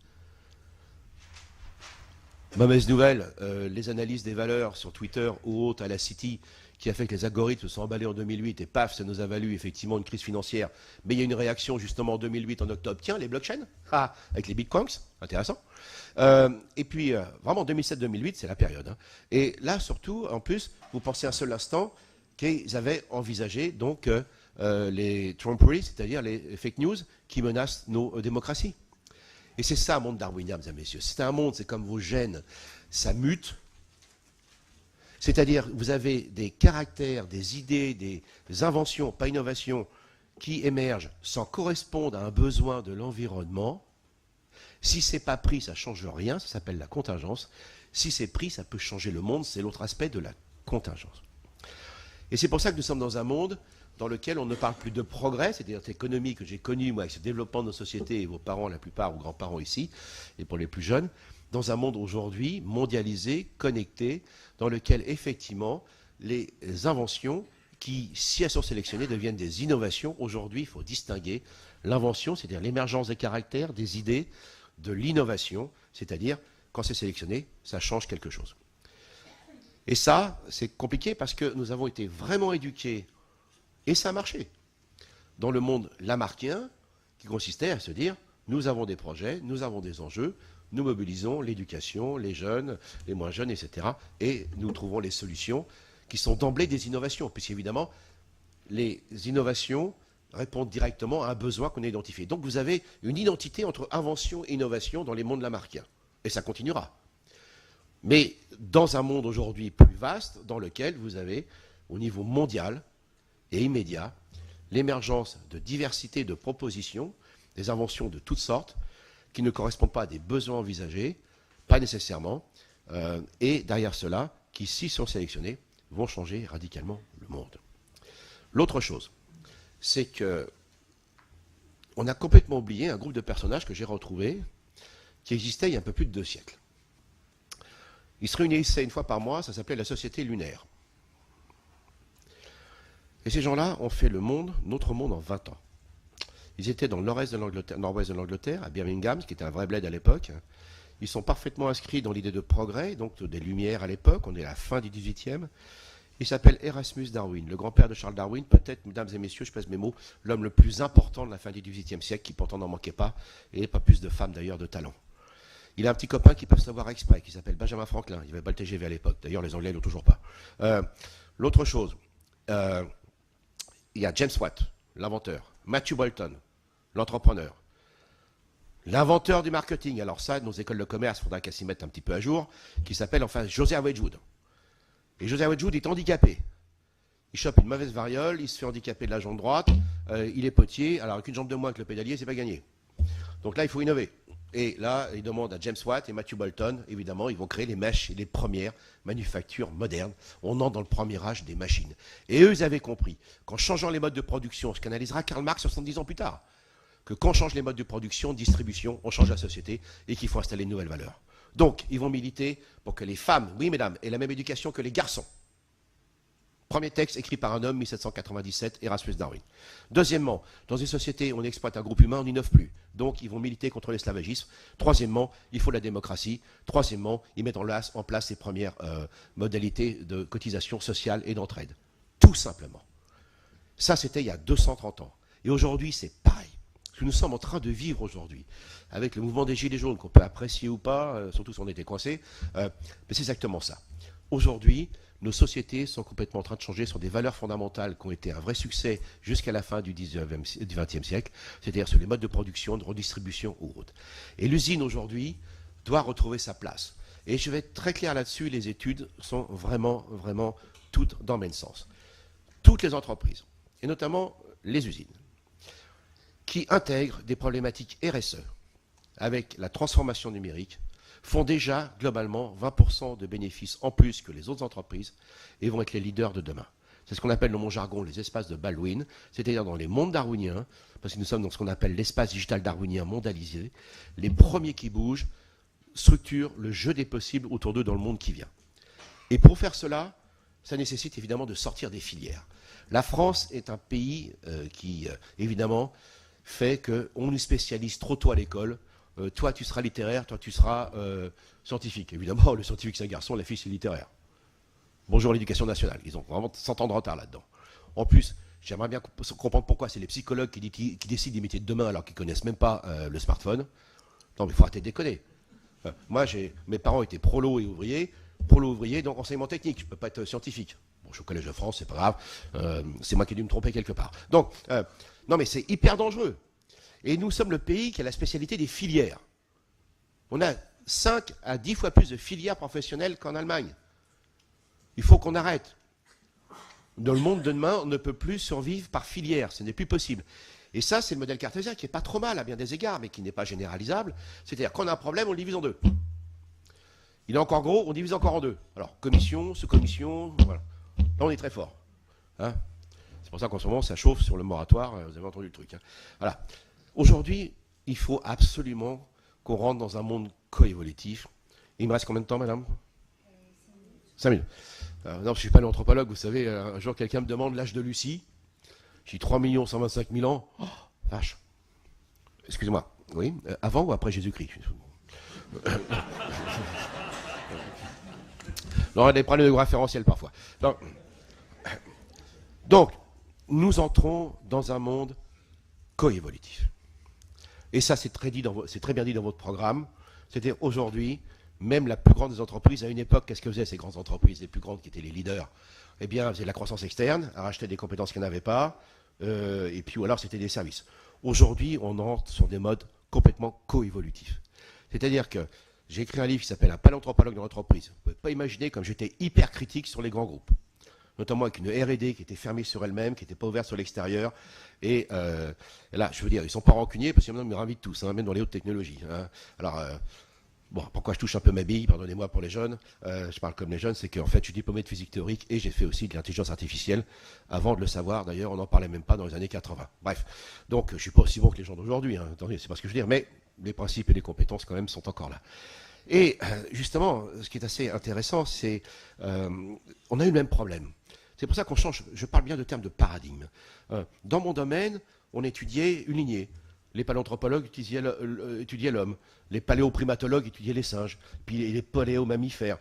Mauvaise nouvelle, les analyses des valeurs sur Twitter ou autres à la City, qui a fait que les algorithmes se sont emballés en 2008, et paf, ça nous a valu effectivement une crise financière. Mais il y a une réaction justement en 2008, en octobre. Tiens, les blockchains, avec les bitcoins, intéressant. Et puis, vraiment, 2007-2008, c'est la période. Hein. Et là, surtout, en plus, vous pensez un seul instant qu'ils avaient envisagé donc les tromperies, c'est-à-dire les fake news qui menacent nos démocraties. Et c'est ça un monde darwinien, mesdames et messieurs. C'est un monde, c'est comme vos gènes, ça mute. C'est-à-dire, vous avez des caractères, des idées, des inventions, pas innovations, qui émergent sans correspondre à un besoin de l'environnement. Si c'est pas pris, ça ne change rien, ça s'appelle la contingence. Si c'est pris, ça peut changer le monde, c'est l'autre aspect de la contingence. Et c'est pour ça que nous sommes dans un monde dans lequel on ne parle plus de progrès, c'est-à-dire cette économie que j'ai connue, moi, avec ce développement de nos sociétés, et vos parents, la plupart, ou grands-parents ici, et pour les plus jeunes, dans un monde aujourd'hui mondialisé, connecté, dans lequel, effectivement, les inventions qui, si elles sont sélectionnées, deviennent des innovations. Aujourd'hui, il faut distinguer l'invention, c'est-à-dire l'émergence des caractères, des idées, de l'innovation, c'est-à-dire, quand c'est sélectionné, ça change quelque chose. Et ça, c'est compliqué parce que nous avons été vraiment éduqués, et ça a marché, dans le monde lamarckien, qui consistait à se dire, nous avons des projets, nous avons des enjeux, nous mobilisons l'éducation, les jeunes, les moins jeunes, etc. Et nous trouvons les solutions qui sont d'emblée des innovations, puisqu'évidemment, les innovations répondent directement à un besoin qu'on a identifié. Donc vous avez une identité entre invention et innovation dans les mondes lamarckiens. Et ça continuera. Mais dans un monde aujourd'hui plus vaste, dans lequel vous avez, au niveau mondial et immédiat, l'émergence de diversité de propositions, des inventions de toutes sortes, qui ne correspondent pas à des besoins envisagés, pas nécessairement, et derrière cela, qui, s'ils sont sélectionnés, vont changer radicalement le monde. L'autre chose, c'est que on a complètement oublié un groupe de personnages que j'ai retrouvé, qui existait il y a un peu plus de 2 siècles. Ils se réunissaient une fois par mois, ça s'appelait la Société lunaire. Et ces gens-là ont fait le monde, notre monde, en 20 ans. Ils étaient dans le nord-ouest de l'Angleterre, à Birmingham, ce qui était un vrai bled à l'époque. Ils sont parfaitement inscrits dans l'idée de progrès, donc des Lumières à l'époque, on est à la fin du XVIIIe. Il s'appelle Erasmus Darwin, le grand-père de Charles Darwin, peut-être, mesdames et messieurs, je pèse mes mots, l'homme le plus important de la fin du XVIIIe siècle, qui pourtant n'en manquait pas, et pas plus de femmes d'ailleurs de talent. Il a un petit copain qui peut savoir exprès, qui s'appelle Benjamin Franklin. Il n'y avait pas le TGV à l'époque. D'ailleurs, les Anglais ne l'ont toujours pas. L'autre chose, il y a James Watt, l'inventeur. Matthew Boulton, l'entrepreneur. L'inventeur du marketing. Alors ça, nos écoles de commerce, il faudra qu'elles s'y mettent un petit peu à jour, qui s'appelle enfin Josiah Wedgwood. Et Josiah Wedgwood est handicapé. Il chope une mauvaise variole, il se fait handicaper de la jambe droite, il est potier, alors avec une jambe de moins que le pédalier, c'est pas gagné. Donc là, il faut innover. Et là, il demande à James Watt et Matthew Boulton, évidemment, ils vont créer les mèches et les premières manufactures modernes. On entre dans le premier âge des machines. Et eux, ils avaient compris qu'en changeant les modes de production, ce qu'analysera Karl Marx 70 ans plus tard, que quand on change les modes de production, de distribution, on change la société et qu'il faut installer une nouvelle valeur. Donc, ils vont militer pour que les femmes, oui mesdames, aient la même éducation que les garçons. Premier texte écrit par un homme, 1797, Erasmus Darwin. Deuxièmement, dans une société où on exploite un groupe humain, on n'innove plus. Donc, ils vont militer contre l'esclavagisme. Troisièmement, il faut la démocratie. Troisièmement, ils mettent en place les premières modalités de cotisation sociale et d'entraide. Tout simplement. Ça, c'était il y a 230 ans. Et aujourd'hui, c'est pareil. Ce que nous sommes en train de vivre aujourd'hui, avec le mouvement des Gilets jaunes, qu'on peut apprécier ou pas, surtout si on était coincé, mais c'est exactement ça. Aujourd'hui, nos sociétés sont complètement en train de changer sur des valeurs fondamentales qui ont été un vrai succès jusqu'à la fin du XXe siècle, c'est-à-dire sur les modes de production, de redistribution ou autres. Et l'usine aujourd'hui doit retrouver sa place. Et je vais être très clair là-dessus, les études sont vraiment, vraiment toutes dans le même sens. Toutes les entreprises, et notamment les usines, qui intègrent des problématiques RSE avec la transformation numérique, font déjà globalement 20% de bénéfices en plus que les autres entreprises et vont être les leaders de demain. C'est ce qu'on appelle dans mon jargon les espaces de Baldwin, c'est-à-dire dans les mondes darwiniens, parce que nous sommes dans ce qu'on appelle l'espace digital darwinien mondialisé, les premiers qui bougent structurent le jeu des possibles autour d'eux dans le monde qui vient. Et pour faire cela, ça nécessite évidemment de sortir des filières. La France est un pays qui, évidemment, fait qu'on nous spécialise trop tôt à l'école. Toi, tu seras littéraire, toi, tu seras scientifique. Évidemment, le scientifique, c'est un garçon, la fille, c'est littéraire. Bonjour l'éducation nationale. Ils ont vraiment 100 ans de retard là-dedans. En plus, j'aimerais bien comprendre pourquoi c'est les psychologues qui décident des métiers de demain alors qu'ils ne connaissent même pas le smartphone. Non, mais il faut arrêter de déconner. Moi, mes parents étaient prolo et ouvriers. Prolo ouvrier, donc enseignement technique. Je ne peux pas être scientifique. Bon, je suis au Collège de France, c'est pas grave. C'est moi qui ai dû me tromper quelque part. Donc, non, mais c'est hyper dangereux. Et nous sommes le pays qui a la spécialité des filières. On a 5 à 10 fois plus de filières professionnelles qu'en Allemagne. Il faut qu'on arrête. Dans le monde de demain, on ne peut plus survivre par filière. Ce n'est plus possible. Et ça, c'est le modèle cartésien qui n'est pas trop mal à bien des égards, mais qui n'est pas généralisable. C'est-à-dire qu'on a un problème, on le divise en deux. Il est encore gros, on divise encore en deux. Alors, commission, sous-commission, voilà. Là, on est très fort. Hein, c'est pour ça qu'en ce moment, ça chauffe sur le moratoire. Vous avez entendu le truc. Hein. Voilà. Aujourd'hui, il faut absolument qu'on rentre dans un monde coévolutif. Il me reste combien de temps, madame 5 minutes. Non, je ne suis pas anthropologue, vous savez, un jour quelqu'un me demande l'âge de Lucie. J'ai 3 125 000 ans. Oh, vache. Excusez-moi. Oui, avant ou après Jésus-Christ? On a des problèmes de référentiel parfois. Donc, nous entrons dans un monde coévolutif. Et ça, c'est très bien dit dans votre programme. C'est-à-dire, aujourd'hui, même la plus grande des entreprises, à une époque, qu'est-ce que faisaient ces grandes entreprises, les plus grandes qui étaient les leaders? Eh bien, elles faisaient de la croissance externe, à racheter des compétences qu'elles n'avaient pas, et puis ou alors c'était des services. Aujourd'hui, on entre sur des modes complètement coévolutifs. C'est-à-dire que j'ai écrit un livre qui s'appelle « Un paléanthropologue dans l'entreprise ». Vous ne pouvez pas imaginer comme j'étais hyper critique sur les grands groupes, notamment avec une R&D qui était fermée sur elle-même, qui n'était pas ouverte sur l'extérieur. Et là, je veux dire, ils ne sont pas rancuniers parce qu'ils me réinvitent tous, hein, même dans les hautes technologies. Hein. Alors, bon, pourquoi je touche un peu ma bille, pardonnez-moi pour les jeunes, je parle comme les jeunes, c'est qu'en fait, je suis diplômé de physique théorique et j'ai fait aussi de l'intelligence artificielle, avant de le savoir, d'ailleurs, on n'en parlait même pas dans les années 80. Bref, donc je ne suis pas aussi bon que les gens d'aujourd'hui, hein, attendez, c'est pas ce que je veux dire, mais les principes et les compétences, quand même, sont encore là. Et justement, ce qui est assez intéressant, c'est on a eu le même problème. C'est pour ça qu'on change, je parle bien de termes de paradigme. Dans mon domaine, on étudiait une lignée. Les paléanthropologues étudiaient l'homme, les paléoprimatologues étudiaient les singes, puis les paléomammifères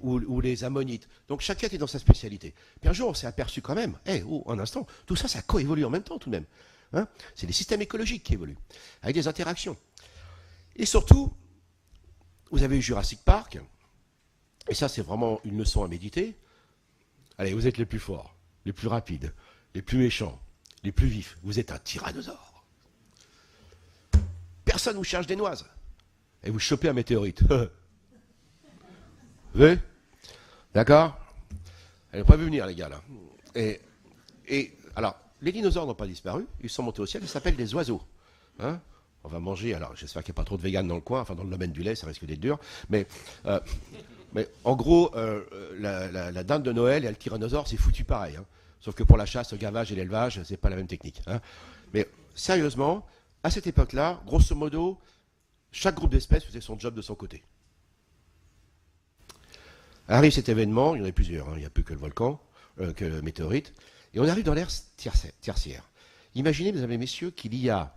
ou les ammonites. Donc chacun était dans sa spécialité. Puis un jour, on s'est aperçu quand même, un instant, tout ça, ça coévolue en même temps tout de même. Hein, c'est les systèmes écologiques qui évoluent, avec des interactions. Et surtout, vous avez eu Jurassic Park, et ça c'est vraiment une leçon à méditer. Allez, vous êtes les plus forts, les plus rapides, les plus méchants, les plus vifs. Vous êtes un tyrannosaure. Personne vous cherche des noises. Et vous chopez un météorite. Vous voyez? D'accord? Elle n'a pas vu venir, les gars, là. Et alors, les dinosaures n'ont pas disparu. Ils sont montés au ciel. Ils s'appellent des oiseaux. Hein? On va manger. Alors, j'espère qu'il n'y a pas trop de véganes dans le coin. Enfin, dans le domaine du lait, ça risque d'être dur. Mais en gros, la dinde de Noël et le tyrannosaure, c'est foutu pareil. Hein. Sauf que pour la chasse, le gavage et l'élevage, c'est pas la même technique. Hein. Mais sérieusement, à cette époque-là, grosso modo, chaque groupe d'espèces faisait son job de son côté. Arrive cet événement, il y en a plusieurs, hein, il n'y a plus que le volcan, que le météorite, et on arrive dans l'ère tertiaire. Imaginez, mesdames et messieurs, qu'il y a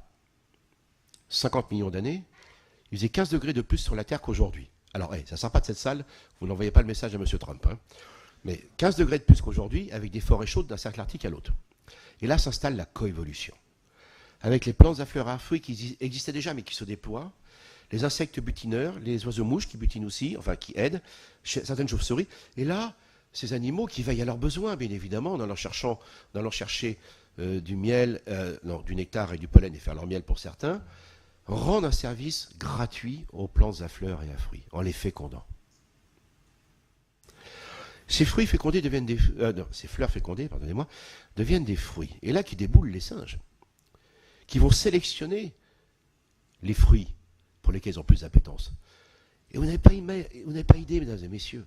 50 millions d'années, il faisait 15 degrés de plus sur la Terre qu'aujourd'hui. Alors, ça ne sort pas de cette salle, vous n'envoyez pas le message à M. Trump. Hein. Mais 15 degrés de plus qu'aujourd'hui, avec des forêts chaudes d'un cercle arctique à l'autre. Et là s'installe la coévolution. Avec les plantes à fleurs à fruits qui existaient déjà, mais qui se déploient, les insectes butineurs, les oiseaux-mouches qui butinent aussi, enfin qui aident, certaines chauves-souris. Et là, ces animaux qui veillent à leurs besoins, bien évidemment, en allant chercher du miel, du nectar et du pollen et faire leur miel pour certains, rendent un service gratuit aux plantes à fleurs et à fruits, en les fécondant. Ces fruits fécondés deviennent ces fleurs fécondées, pardonnez-moi, deviennent des fruits. Et là qui déboulent les singes, qui vont sélectionner les fruits pour lesquels ils ont plus d'appétence. Et vous n'avez pas idée, mesdames et messieurs,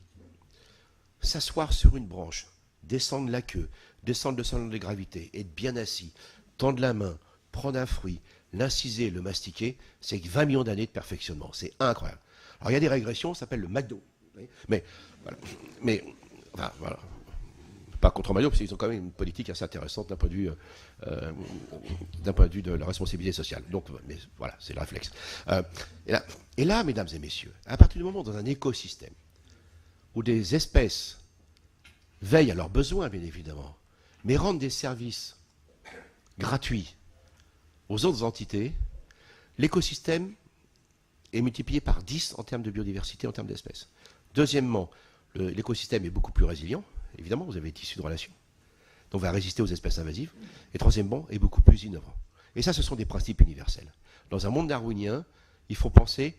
s'asseoir sur une branche, descendre la queue, descendre le centre de gravité, être bien assis, tendre la main, prendre un fruit, l'inciser, le mastiquer, c'est 20 millions d'années de perfectionnement. C'est incroyable. Alors il y a des régressions, ça s'appelle le McDo. Mais voilà. Pas contre McDo, parce qu'ils ont quand même une politique assez intéressante d'un point de vue de la responsabilité sociale. Donc, mais voilà, c'est le réflexe. Et là, mesdames et messieurs, à partir du moment dans un écosystème où des espèces veillent à leurs besoins, bien évidemment, mais rendent des services gratuits aux autres entités, l'écosystème est multiplié par 10 en termes de biodiversité, en termes d'espèces. Deuxièmement, l'écosystème est beaucoup plus résilient. Évidemment, vous avez des tissus de relations. Donc, va résister aux espèces invasives. Et troisièmement, est beaucoup plus innovant. Et ça, ce sont des principes universels. Dans un monde darwinien, il faut penser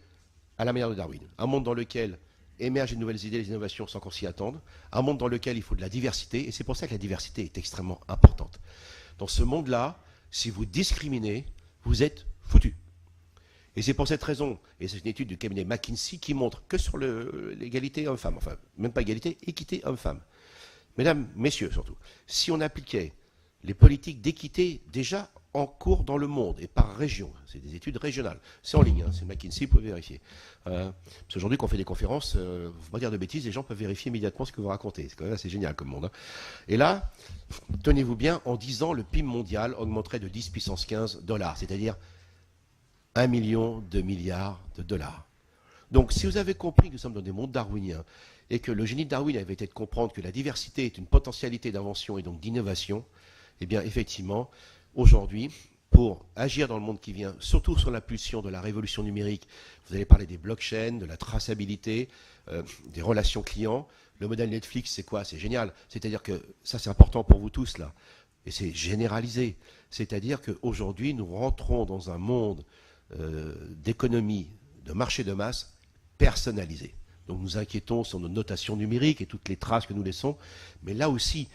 à la manière de Darwin. Un monde dans lequel émergent de nouvelles idées, les innovations sans qu'on s'y attende. Un monde dans lequel il faut de la diversité. Et c'est pour ça que la diversité est extrêmement importante. Dans ce monde-là, si vous discriminez, vous êtes foutu. Et c'est pour cette raison, et c'est une étude du cabinet McKinsey qui montre que sur l'égalité homme-femme, enfin, même pas égalité, équité homme-femme. Mesdames, messieurs surtout, si on appliquait les politiques d'équité déjà en cours dans le monde et par région. C'est des études régionales. C'est en ligne, hein, c'est McKinsey, vous pouvez vérifier. Parce qu'aujourd'hui, quand on fait des conférences, il ne faut pas dire de bêtises, les gens peuvent vérifier immédiatement ce que vous racontez. C'est quand même assez génial comme monde. Hein. Et là, tenez-vous bien, en 10 ans, le PIB mondial augmenterait de 10 puissance 15 $, c'est-à-dire 1 million de milliards de dollars. Donc, si vous avez compris que nous sommes dans des mondes darwiniens et que le génie de Darwin avait été de comprendre que la diversité est une potentialité d'invention et donc d'innovation, eh bien, effectivement, aujourd'hui, pour agir dans le monde qui vient, surtout sur l'impulsion de la révolution numérique, vous allez parler des blockchains, de la traçabilité, des relations clients. Le modèle Netflix, c'est quoi? C'est génial. C'est-à-dire que ça, c'est important pour vous tous, là. Et c'est généralisé. C'est-à-dire qu'aujourd'hui, nous rentrons dans un monde d'économie, de marché de masse personnalisé. Donc nous inquiétons sur nos notations numériques et toutes les traces que nous laissons. Mais là aussi,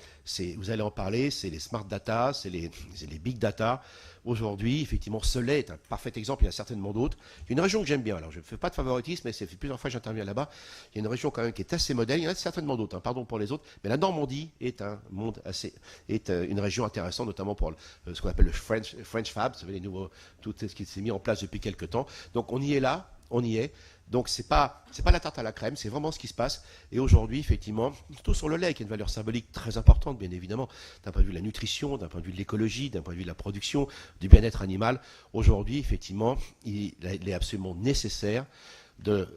vous allez en parler, c'est les smart data, c'est les big data. Aujourd'hui, effectivement, Soleil est un parfait exemple, il y en a certainement d'autres. Il y a une région que j'aime bien, alors je ne fais pas de favoritisme, mais ça fait plusieurs fois que j'interviens là-bas. Il y a une région quand même qui est assez modèle, il y en a certainement d'autres, hein, pardon pour les autres, mais la Normandie est une région intéressante, notamment pour ce qu'on appelle le French Fab, vous savez, les nouveaux, tout ce qui s'est mis en place depuis quelques temps. Donc on y est là, on y est. Donc c'est pas la tarte à la crème, c'est vraiment ce qui se passe. Et aujourd'hui, effectivement, surtout sur le lait, qui a une valeur symbolique très importante, bien évidemment, d'un point de vue de la nutrition, d'un point de vue de l'écologie, d'un point de vue de la production, du bien-être animal. Aujourd'hui, effectivement, il est absolument nécessaire de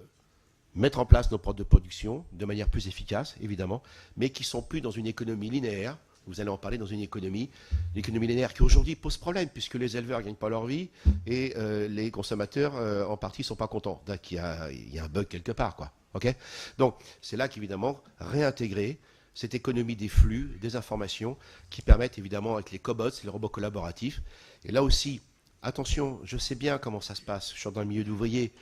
mettre en place nos produits de production de manière plus efficace, évidemment, mais qui sont plus dans une économie linéaire. Vous allez en parler dans une économie linéaire qui aujourd'hui pose problème puisque les éleveurs ne gagnent pas leur vie et les consommateurs en partie ne sont pas contents. Donc il y a un bug quelque part, quoi. Okay, donc c'est là qu'évidemment réintégrer cette économie des flux, des informations qui permettent évidemment avec les cobots, les robots collaboratifs. Et là aussi, attention, je sais bien comment ça se passe. Je suis dans le milieu d'ouvriers.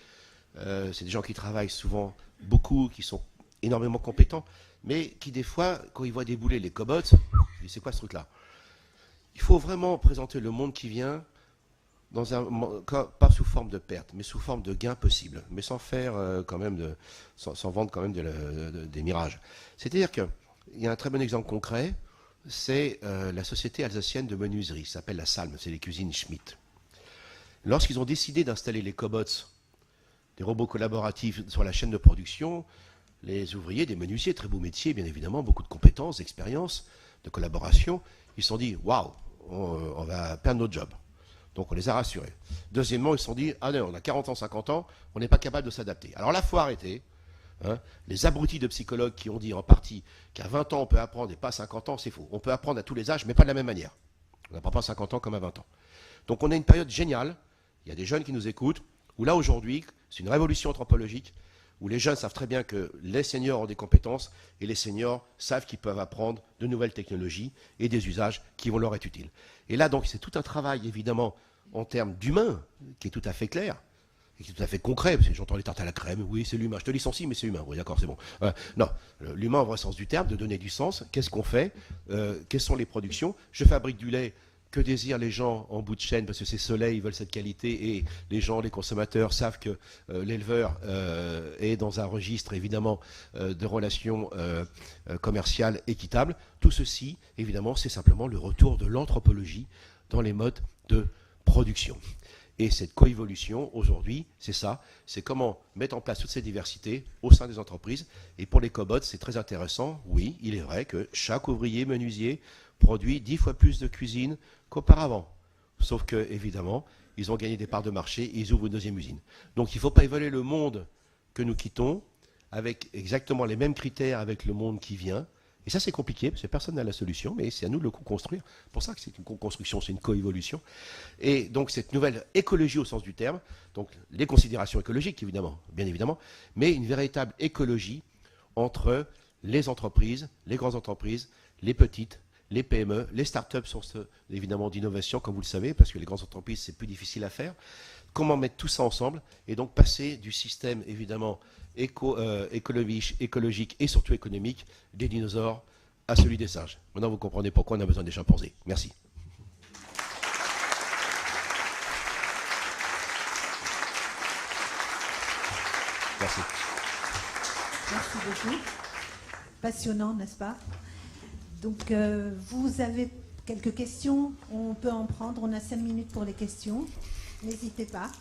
C'est des gens qui travaillent souvent beaucoup, qui sont énormément compétents, mais qui des fois, quand ils voient débouler les cobots, ils disent c'est quoi ce truc-là? Il faut vraiment présenter le monde qui vient pas sous forme de perte, mais sous forme de gain possible, mais sans faire sans vendre quand même des mirages. C'est-à-dire qu'il y a un très bon exemple concret, c'est la société alsacienne de menuiserie, ça s'appelle la Salm, c'est les cuisines Schmitt. Lorsqu'ils ont décidé d'installer les cobots, des robots collaboratifs sur la chaîne de production, les ouvriers, des menuisiers, très beau métier, bien évidemment, beaucoup de compétences, d'expérience, de collaboration, ils se sont dit, waouh, on va perdre notre job. Donc on les a rassurés. Deuxièmement, ils se sont dit, ah non, on a 40 ans, 50 ans, on n'est pas capable de s'adapter. Alors là, il faut arrêter. Hein. Les abrutis de psychologues qui ont dit en partie qu'à 20 ans on peut apprendre et pas à 50 ans, c'est faux. On peut apprendre à tous les âges, mais pas de la même manière. On n'apprend pas à 50 ans comme à 20 ans. Donc on a une période géniale, il y a des jeunes qui nous écoutent, où là aujourd'hui, c'est une révolution anthropologique, où les jeunes savent très bien que les seniors ont des compétences et les seniors savent qu'ils peuvent apprendre de nouvelles technologies et des usages qui vont leur être utiles. Et là, donc, c'est tout un travail, évidemment, en termes d'humain, qui est tout à fait clair et qui est tout à fait concret, parce que j'entends les tartes à la crème, oui, c'est l'humain, je te licencie, mais c'est humain, oui, d'accord, c'est bon. Non, l'humain, en vrai sens du terme, de donner du sens, qu'est-ce qu'on fait, quelles sont les productions, je fabrique du lait. Que désirent les gens en bout de chaîne, parce que c'est Soleil, ils veulent cette qualité, et les gens, les consommateurs savent que l'éleveur est dans un registre, évidemment, de relations commerciales équitables. Tout ceci, évidemment, c'est simplement le retour de l'anthropologie dans les modes de production. Et cette coévolution, aujourd'hui, c'est ça, c'est comment mettre en place toutes ces diversités au sein des entreprises. Et pour les cobots, c'est très intéressant. Oui, il est vrai que chaque ouvrier menuisier produit 10 fois plus de cuisine qu'auparavant. Sauf que, évidemment, ils ont gagné des parts de marché et ils ouvrent une deuxième usine. Donc il ne faut pas évaluer le monde que nous quittons avec exactement les mêmes critères avec le monde qui vient. Et ça, c'est compliqué, parce que personne n'a la solution, mais c'est à nous de le co-construire. C'est pour ça que c'est une co-construction, c'est une coévolution. Et donc cette nouvelle écologie au sens du terme, donc les considérations écologiques, évidemment, bien évidemment, mais une véritable écologie entre les entreprises, les grandes entreprises, les petites, les PME, les startups source évidemment d'innovation, comme vous le savez, parce que les grandes entreprises, c'est plus difficile à faire. Comment mettre tout ça ensemble et donc passer du système évidemment écologique et surtout économique des dinosaures à celui des singes. Maintenant, vous comprenez pourquoi on a besoin des chimpanzés. Merci. Merci. Merci beaucoup. Passionnant, n'est-ce pas? Donc, vous avez quelques questions. On peut en prendre. On a 5 minutes pour les questions. N'hésitez pas.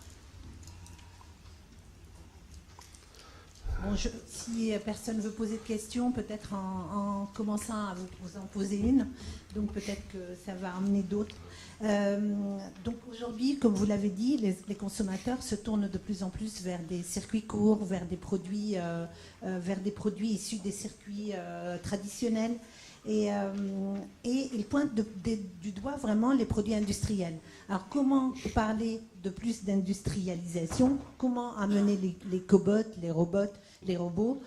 Bon, si personne ne veut poser de questions, peut-être en commençant à vous en poser une. Donc peut-être que ça va amener d'autres. Donc aujourd'hui, comme vous l'avez dit, les consommateurs se tournent de plus en plus vers des circuits courts, vers des produits issus des circuits traditionnels. Et ils pointent du doigt vraiment les produits industriels. Alors comment parler de plus d'industrialisation? Comment amener les cobots, les robots,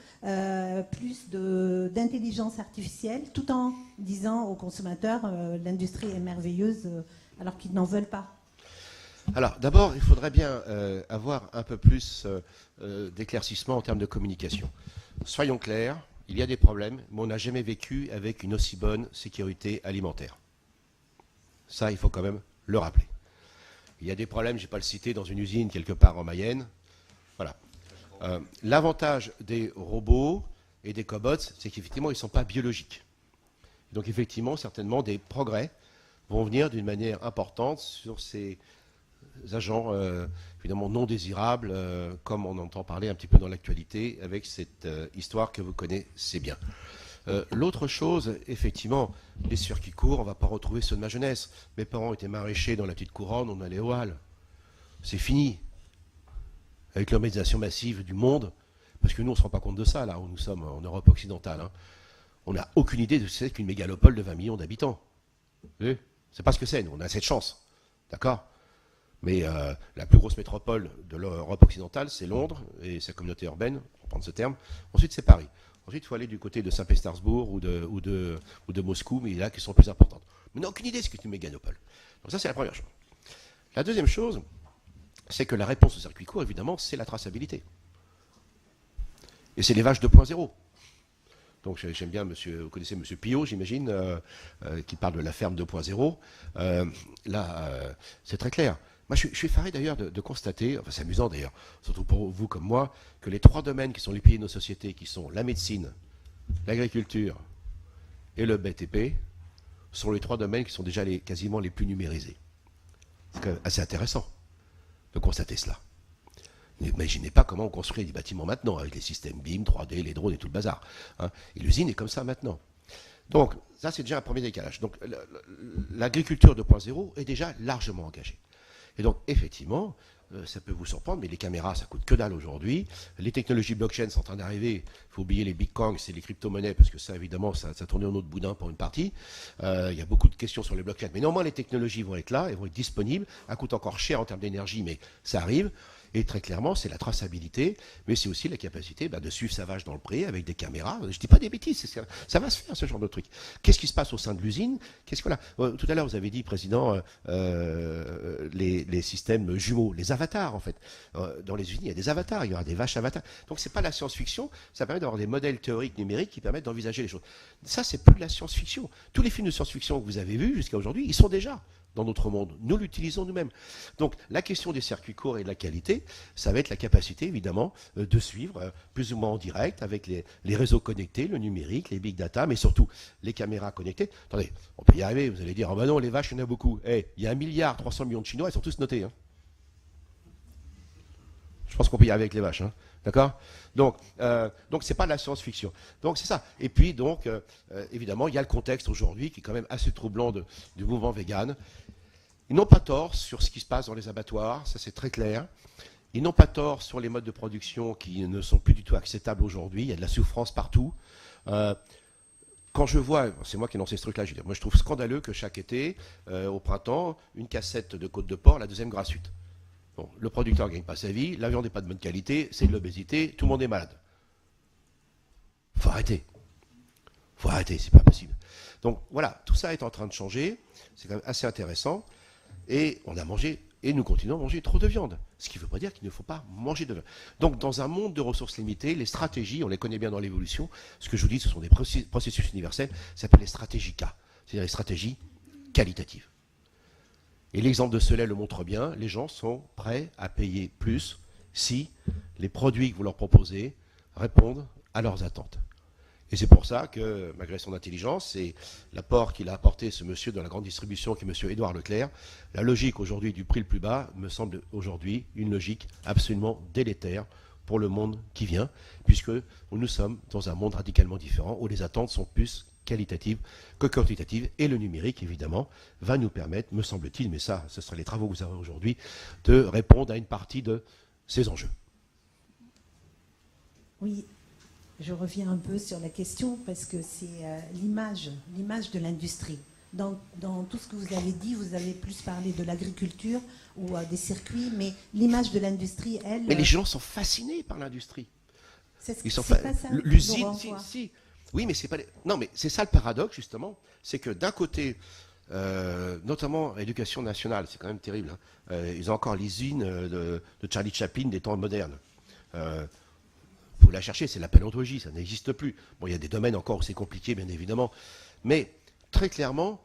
plus d'intelligence artificielle, tout en disant aux consommateurs l'industrie est merveilleuse alors qu'ils n'en veulent pas? Alors d'abord, il faudrait bien avoir un peu plus d'éclaircissement en termes de communication. Soyons clairs. Il y a des problèmes, mais on n'a jamais vécu avec une aussi bonne sécurité alimentaire. Ça, il faut quand même le rappeler. Il y a des problèmes, je ne vais pas le citer, dans une usine quelque part en Mayenne. Voilà. L'avantage des robots et des cobots, c'est qu'effectivement, ils ne sont pas biologiques. Donc effectivement, certainement, des progrès vont venir d'une manière importante sur ces agents évidemment non désirables, comme on entend parler un petit peu dans l'actualité avec cette histoire que vous connaissez bien. L'autre chose, effectivement, les circuits courts, on ne va pas retrouver ceux de ma jeunesse. Mes parents étaient maraîchers dans la petite couronne, on allait aux halles. C'est fini. Avec l'urbanisation massive du monde, parce que nous, on ne se rend pas compte de ça, là où nous sommes en Europe occidentale. Hein. On n'a aucune idée de ce que c'est qu'une mégalopole de 20 millions d'habitants. C'est pas ce que c'est, nous, on a cette chance. D'accord ? Mais la plus grosse métropole de l'Europe occidentale, c'est Londres et sa communauté urbaine, pour prendre ce terme. Ensuite, c'est Paris. Ensuite, il faut aller du côté de Saint-Pétersbourg ou de Moscou, mais là, qui sont plus importantes. Mais on n'a aucune idée de ce qu'est une mégalopole. Donc ça, c'est la première chose. La deuxième chose, c'est que la réponse au circuit court, évidemment, c'est la traçabilité. Et c'est l'élevage 2.0. Donc j'aime bien, vous connaissez M. Pillot, j'imagine, qui parle de la ferme 2.0. C'est très clair. Moi, je suis effaré d'ailleurs de constater, enfin c'est amusant d'ailleurs, surtout pour vous comme moi, que les 3 domaines qui sont les piliers de nos sociétés, qui sont la médecine, l'agriculture et le BTP, sont les 3 domaines qui sont déjà quasiment les plus numérisés. C'est quand même assez intéressant de constater cela. N'imaginez pas comment on construit des bâtiments maintenant, avec les systèmes BIM, 3D, les drones et tout le bazar. Hein. Et l'usine est comme ça maintenant. Donc, ça c'est déjà un premier décalage. Donc, l'agriculture 2.0 est déjà largement engagée. Et donc, effectivement, ça peut vous surprendre, mais les caméras, ça coûte que dalle aujourd'hui. Les technologies blockchain sont en train d'arriver. Il faut oublier les bitcoins, c'est les crypto-monnaies, parce que ça, évidemment, ça tourne en autre boudin pour une partie. Il y a beaucoup de questions sur les blockchains. Mais normalement, les technologies vont être là, elles vont être disponibles. Ça coûte encore cher en termes d'énergie, mais ça arrive. Et très clairement, c'est la traçabilité, mais c'est aussi la capacité de suivre sa vache dans le pré avec des caméras. Je ne dis pas des bêtises, ça va se faire, ce genre de truc. Qu'est-ce qui se passe au sein de l'usine? Tout à l'heure, vous avez dit, Président, les systèmes jumeaux, les avatars, en fait. Dans les usines, il y a des avatars, il y aura des vaches avatars. Donc, ce n'est pas la science-fiction, ça permet d'avoir des modèles théoriques numériques qui permettent d'envisager les choses. Ça, c'est plus de la science-fiction. Tous les films de science-fiction que vous avez vus jusqu'à aujourd'hui, ils sont déjà dans notre monde. Nous l'utilisons nous-mêmes. Donc la question des circuits courts et de la qualité, ça va être la capacité évidemment de suivre plus ou moins en direct avec les réseaux connectés, le numérique, les big data, mais surtout les caméras connectées. Attendez, on peut y arriver, vous allez dire, oh ben non, les vaches, il y en a beaucoup. Il y a 1,3 milliard de Chinois, ils sont tous notés. Hein. Je pense qu'on peut y arriver avec les vaches. Hein. D'accord ? Donc c'est pas de la science-fiction. Donc c'est ça. Et puis donc évidemment il y a le contexte aujourd'hui qui est quand même assez troublant du mouvement vegan. Ils n'ont pas tort sur ce qui se passe dans les abattoirs, ça c'est très clair. Ils n'ont pas tort sur les modes de production qui ne sont plus du tout acceptables aujourd'hui. Il y a de la souffrance partout. Quand je vois, c'est moi qui ai lancé ce truc-là, moi je trouve scandaleux que chaque été, au printemps, une cassette de côte de porc, la deuxième gratuite. Bon, le producteur ne gagne pas sa vie, la viande n'est pas de bonne qualité, c'est de l'obésité, tout le monde est malade. Faut arrêter. Faut arrêter, c'est pas possible. Donc voilà, tout ça est en train de changer, c'est quand même assez intéressant, et on a mangé, et nous continuons à manger trop de viande. Ce qui ne veut pas dire qu'il ne faut pas manger de viande. Donc dans un monde de ressources limitées, les stratégies, on les connaît bien dans l'évolution, ce que je vous dis, ce sont des processus universels, ça s'appelle les stratégies K, c'est-à-dire les stratégies qualitatives. Et l'exemple de ce lait le montre bien, les gens sont prêts à payer plus si les produits que vous leur proposez répondent à leurs attentes. Et c'est pour ça que, malgré son intelligence et l'apport qu'il a apporté, ce monsieur de la grande distribution, qui est monsieur Édouard Leclerc, la logique aujourd'hui du prix le plus bas me semble aujourd'hui une logique absolument délétère pour le monde qui vient, puisque nous sommes dans un monde radicalement différent, où les attentes sont plus qualitatives que quantitatives, et le numérique, évidemment, va nous permettre, me semble-t-il, mais ça, ce sera les travaux que vous avez aujourd'hui, de répondre à une partie de ces enjeux. Oui, je reviens un peu sur la question parce que c'est l'image de l'industrie. Dans tout ce que vous avez dit, vous avez plus parlé de l'agriculture ou des circuits, mais l'image de l'industrie, elle... Mais les gens sont fascinés par l'industrie. Ils sont pas ça. L'usine, si. Oui, mais c'est pas. Non, mais c'est ça le paradoxe justement, c'est que d'un côté, notamment l'éducation nationale, c'est quand même terrible. Hein, ils ont encore l'usine de Charlie Chaplin des temps modernes. Vous la cherchez, c'est la paléontologie, ça n'existe plus. Bon, il y a des domaines encore où c'est compliqué, bien évidemment, mais très clairement,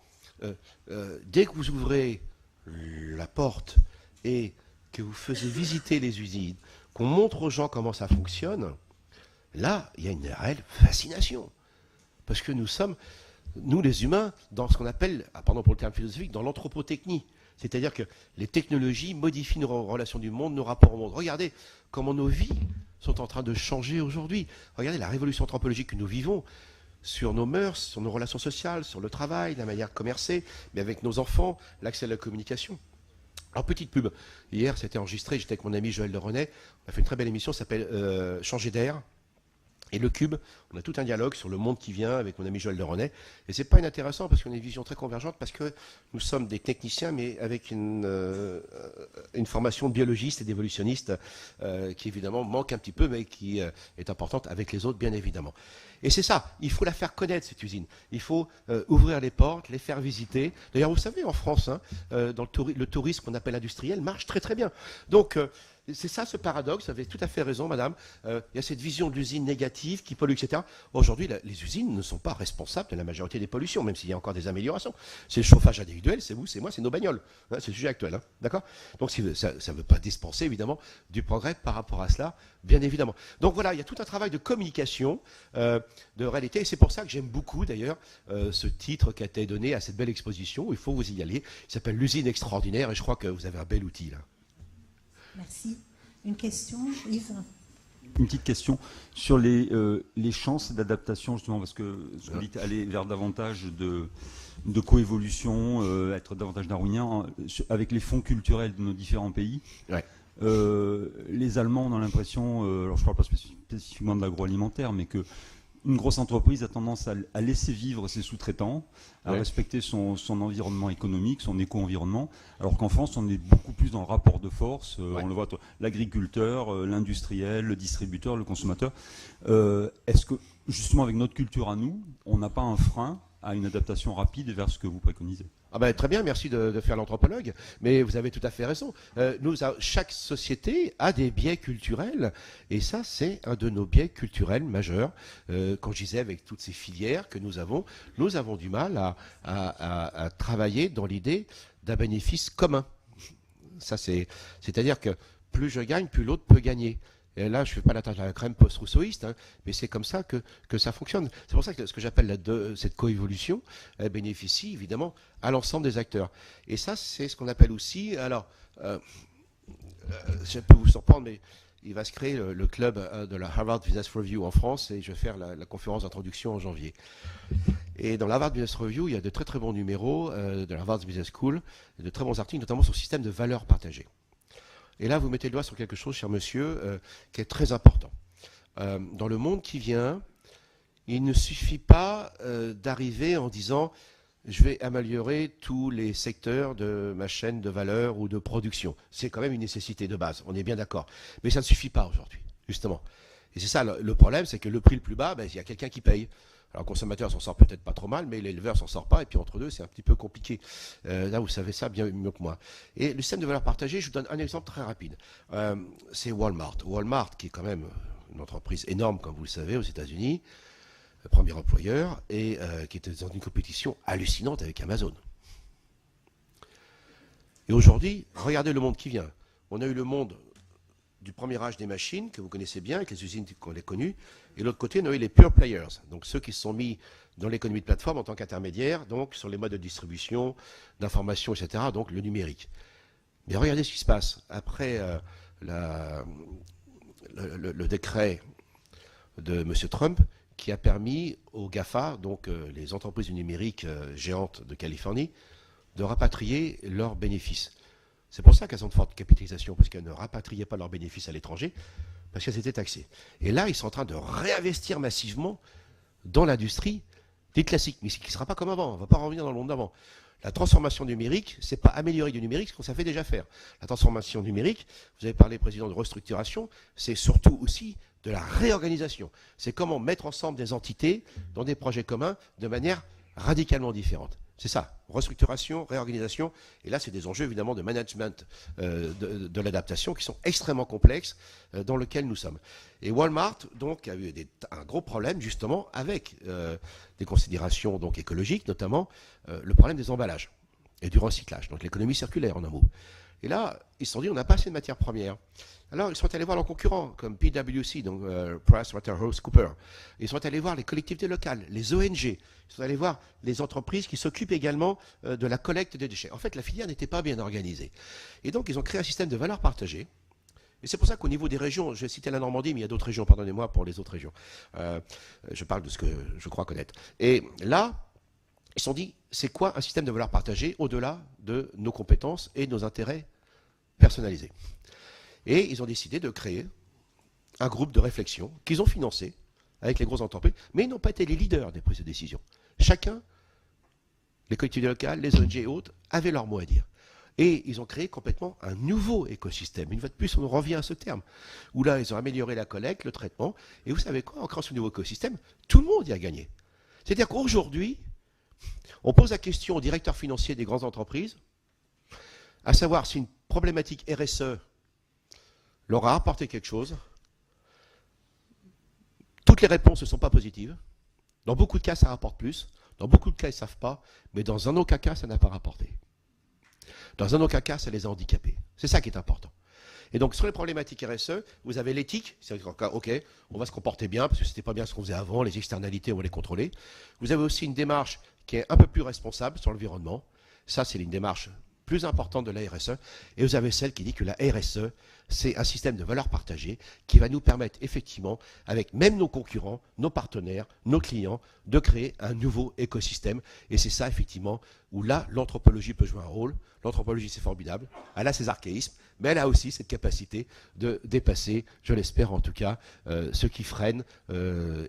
dès que vous ouvrez la porte et que vous faisiez visiter les usines, qu'on montre aux gens comment ça fonctionne, là, il y a une réelle fascination. Parce que nous sommes, nous les humains, dans ce qu'on appelle, pardon pour le terme philosophique, dans l'anthropotechnie. C'est-à-dire que les technologies modifient nos relations du monde, nos rapports au monde. Regardez comment nos vies sont en train de changer aujourd'hui. Regardez la révolution anthropologique que nous vivons sur nos mœurs, sur nos relations sociales, sur le travail, la manière de commercer, mais avec nos enfants, l'accès à la communication. Alors, petite pub. Hier, c'était enregistré, j'étais avec mon ami Joël Le Renet. On a fait une très belle émission, ça s'appelle Changer d'air. Et le Cube, on a tout un dialogue sur le monde qui vient avec mon ami Joël Le Renet. Et c'est pas inintéressant parce qu'on a une vision très convergente, parce que nous sommes des techniciens, mais avec une formation de biologiste et d'évolutionniste qui évidemment manque un petit peu, mais qui est importante avec les autres, bien évidemment. Et c'est ça, il faut la faire connaître, cette usine. Il faut ouvrir les portes, les faire visiter. D'ailleurs, vous savez, en France, hein, dans le tourisme qu'on appelle industriel marche très très bien. Donc, c'est ça ce paradoxe, vous avez tout à fait raison, madame. Il y a cette vision de l'usine négative qui pollue, etc. Aujourd'hui, les usines ne sont pas responsables de la majorité des pollutions, même s'il y a encore des améliorations. C'est le chauffage individuel, c'est vous, c'est moi, c'est nos bagnoles. Hein, c'est le sujet actuel, hein, d'accord? Donc ça ne veut pas dispenser, évidemment, du progrès par rapport à cela, bien évidemment. Donc voilà, il y a tout un travail de communication, de réalité, et c'est pour ça que j'aime beaucoup, d'ailleurs, ce titre qui a été donné à cette belle exposition, où il faut vous y aller. Il s'appelle l'usine extraordinaire, et je crois que vous avez un bel outil, là. Merci. Une question, Yves? Une petite question sur les chances d'adaptation, justement, parce que vous dites aller vers davantage de coévolution, être davantage darwinien, avec les fonds culturels de nos différents pays. Ouais. Les Allemands, on a l'impression, alors je ne parle pas spécifiquement de l'agroalimentaire, mais que une grosse entreprise a tendance à laisser vivre ses sous-traitants, à respecter son environnement économique, son éco-environnement, alors qu'en France, on est beaucoup plus dans le rapport de force. On le voit, l'agriculteur, l'industriel, le distributeur, le consommateur. Est-ce que, justement, avec notre culture à nous, on n'a pas un frein à une adaptation rapide vers ce que vous préconisez? Ah ben, très bien, merci de faire l'anthropologue, mais vous avez tout à fait raison. Chaque société a des biais culturels, et ça, c'est un de nos biais culturels majeurs. Quand je disais avec toutes ces filières que nous avons du mal à travailler dans l'idée d'un bénéfice commun. Ça, c'est-à-dire que plus je gagne, plus l'autre peut gagner. Et là, je ne fais pas la tâche de la crème post-rousseauiste, hein, mais c'est comme ça que ça fonctionne. C'est pour ça que ce que j'appelle cette coévolution bénéficie évidemment à l'ensemble des acteurs. Et ça, c'est ce qu'on appelle aussi, alors, je peux vous surprendre, mais il va se créer le club de la Harvard Business Review en France, et je vais faire la conférence d'introduction en janvier. Et dans la Harvard Business Review, il y a de très très bons numéros de la Harvard Business School, de très bons articles, notamment sur le système de valeurs partagées. Et là, vous mettez le doigt sur quelque chose, cher monsieur, qui est très important. Dans le monde qui vient, il ne suffit pas d'arriver en disant « je vais améliorer tous les secteurs de ma chaîne de valeur ou de production ». C'est quand même une nécessité de base, on est bien d'accord. Mais ça ne suffit pas aujourd'hui, justement. Et c'est ça, le problème, c'est que le prix le plus bas, il y a quelqu'un qui paye. Alors, le consommateur s'en sort peut-être pas trop mal, mais l'éleveur s'en sort pas, et puis entre deux, c'est un petit peu compliqué. Là, vous savez ça bien mieux que moi. Et le système de valeur partagée, je vous donne un exemple très rapide. C'est Walmart. Walmart, qui est quand même une entreprise énorme, comme vous le savez, aux États-Unis, premier employeur, et qui était dans une compétition hallucinante avec Amazon. Et aujourd'hui, regardez le monde qui vient. On a eu le monde du premier âge des machines, que vous connaissez bien, avec les usines qu'on a connues, Et de l'autre côté, on a eu les pure players, donc ceux qui se sont mis dans l'économie de plateforme en tant qu'intermédiaires, donc sur les modes de distribution, d'information, etc., donc le numérique. Mais regardez ce qui se passe. Après le décret de M. Trump, qui a permis aux GAFA, donc les entreprises du numérique géantes de Californie, de rapatrier leurs bénéfices. C'est pour ça qu'elles ont de fortes capitalisations, parce qu'elles ne rapatriaient pas leurs bénéfices à l'étranger, parce qu'elles étaient taxées. Et là, ils sont en train de réinvestir massivement dans l'industrie des classiques, mais ce qui ne sera pas comme avant, on ne va pas revenir dans le monde d'avant. La transformation numérique, ce n'est pas améliorer du numérique, ce qu'on savait déjà faire. La transformation numérique, vous avez parlé, Président, de restructuration, c'est surtout aussi de la réorganisation. C'est comment mettre ensemble des entités dans des projets communs de manière radicalement différente. C'est ça, restructuration, réorganisation, et là c'est des enjeux évidemment de management de l'adaptation qui sont extrêmement complexes dans lesquels nous sommes. Et Walmart donc a eu un gros problème justement avec des considérations donc écologiques, notamment le problème des emballages et du recyclage, donc l'économie circulaire en un mot. Et là, ils se sont dit on n'a pas assez de matières premières. Alors, ils sont allés voir leurs concurrents, comme PwC, donc PricewaterhouseCoopers. Ils sont allés voir les collectivités locales, les ONG. Ils sont allés voir les entreprises qui s'occupent également de la collecte des déchets. En fait, la filière n'était pas bien organisée. Et donc, ils ont créé un système de valeur partagée. Et c'est pour ça qu'au niveau des régions, je citais la Normandie, mais il y a d'autres régions, pardonnez-moi pour les autres régions. Je parle de ce que je crois connaître. Et là, ils se sont dit, c'est quoi un système de valeur partagée au-delà de nos compétences et de nos intérêts personnalisés? Et ils ont décidé de créer un groupe de réflexion qu'ils ont financé avec les grosses entreprises, mais ils n'ont pas été les leaders des prises de décision. Chacun, les collectivités locales, les ONG et autres, avaient leur mot à dire. Et ils ont créé complètement un nouveau écosystème. Une fois de plus, on revient à ce terme, où là, ils ont amélioré la collecte, le traitement, et vous savez quoi, en créant ce nouveau écosystème, tout le monde y a gagné. C'est-à-dire qu'aujourd'hui, on pose la question aux directeurs financiers des grandes entreprises, à savoir si une problématique RSE leur a apporté quelque chose. Toutes les réponses ne sont pas positives. Dans beaucoup de cas, ça rapporte plus. Dans beaucoup de cas, ils ne savent pas. Mais dans un aucun cas, ça n'a pas rapporté. Dans un aucun cas, ça les a handicapés. C'est ça qui est important. Et donc, sur les problématiques RSE, vous avez l'éthique. C'est-à-dire, OK, on va se comporter bien, parce que ce n'était pas bien ce qu'on faisait avant, les externalités, on va les contrôler. Vous avez aussi une démarche qui est un peu plus responsable sur l'environnement. Ça, c'est une démarche plus importante de la RSE. Et vous avez celle qui dit que la RSE, c'est un système de valeur partagée qui va nous permettre effectivement, avec même nos concurrents, nos partenaires, nos clients, de créer un nouveau écosystème. Et c'est ça effectivement où là, l'anthropologie peut jouer un rôle. L'anthropologie, c'est formidable. Elle a ses archaïsmes, mais elle a aussi cette capacité de dépasser, je l'espère en tout cas, ce qui freine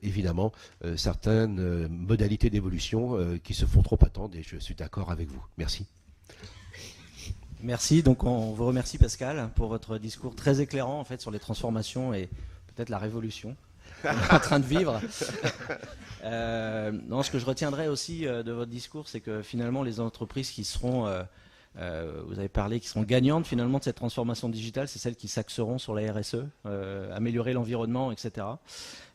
évidemment certaines modalités d'évolution qui se font trop attendre. Et je suis d'accord avec vous. Merci. Merci, donc on vous remercie Pascal pour votre discours très éclairant en fait sur les transformations et peut-être la révolution qu'on est en train de vivre. Non, ce que je retiendrai aussi de votre discours, c'est que finalement les entreprises qui seront, vous avez parlé, qui seront gagnantes finalement de cette transformation digitale, c'est celles qui s'axeront sur la RSE, améliorer l'environnement, etc.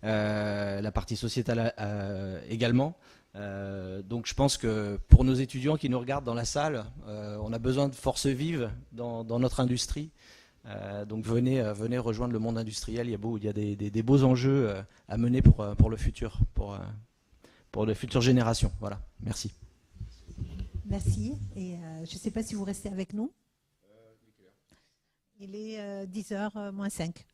La partie sociétale également. Donc je pense que pour nos étudiants qui nous regardent dans la salle, on a besoin de forces vives dans notre industrie. Donc venez rejoindre le monde industriel. Il y a des beaux enjeux à mener pour le futur, pour les futures générations. Voilà, merci. Merci. Et je ne sais pas si vous restez avec nous. Il est 10h moins 5.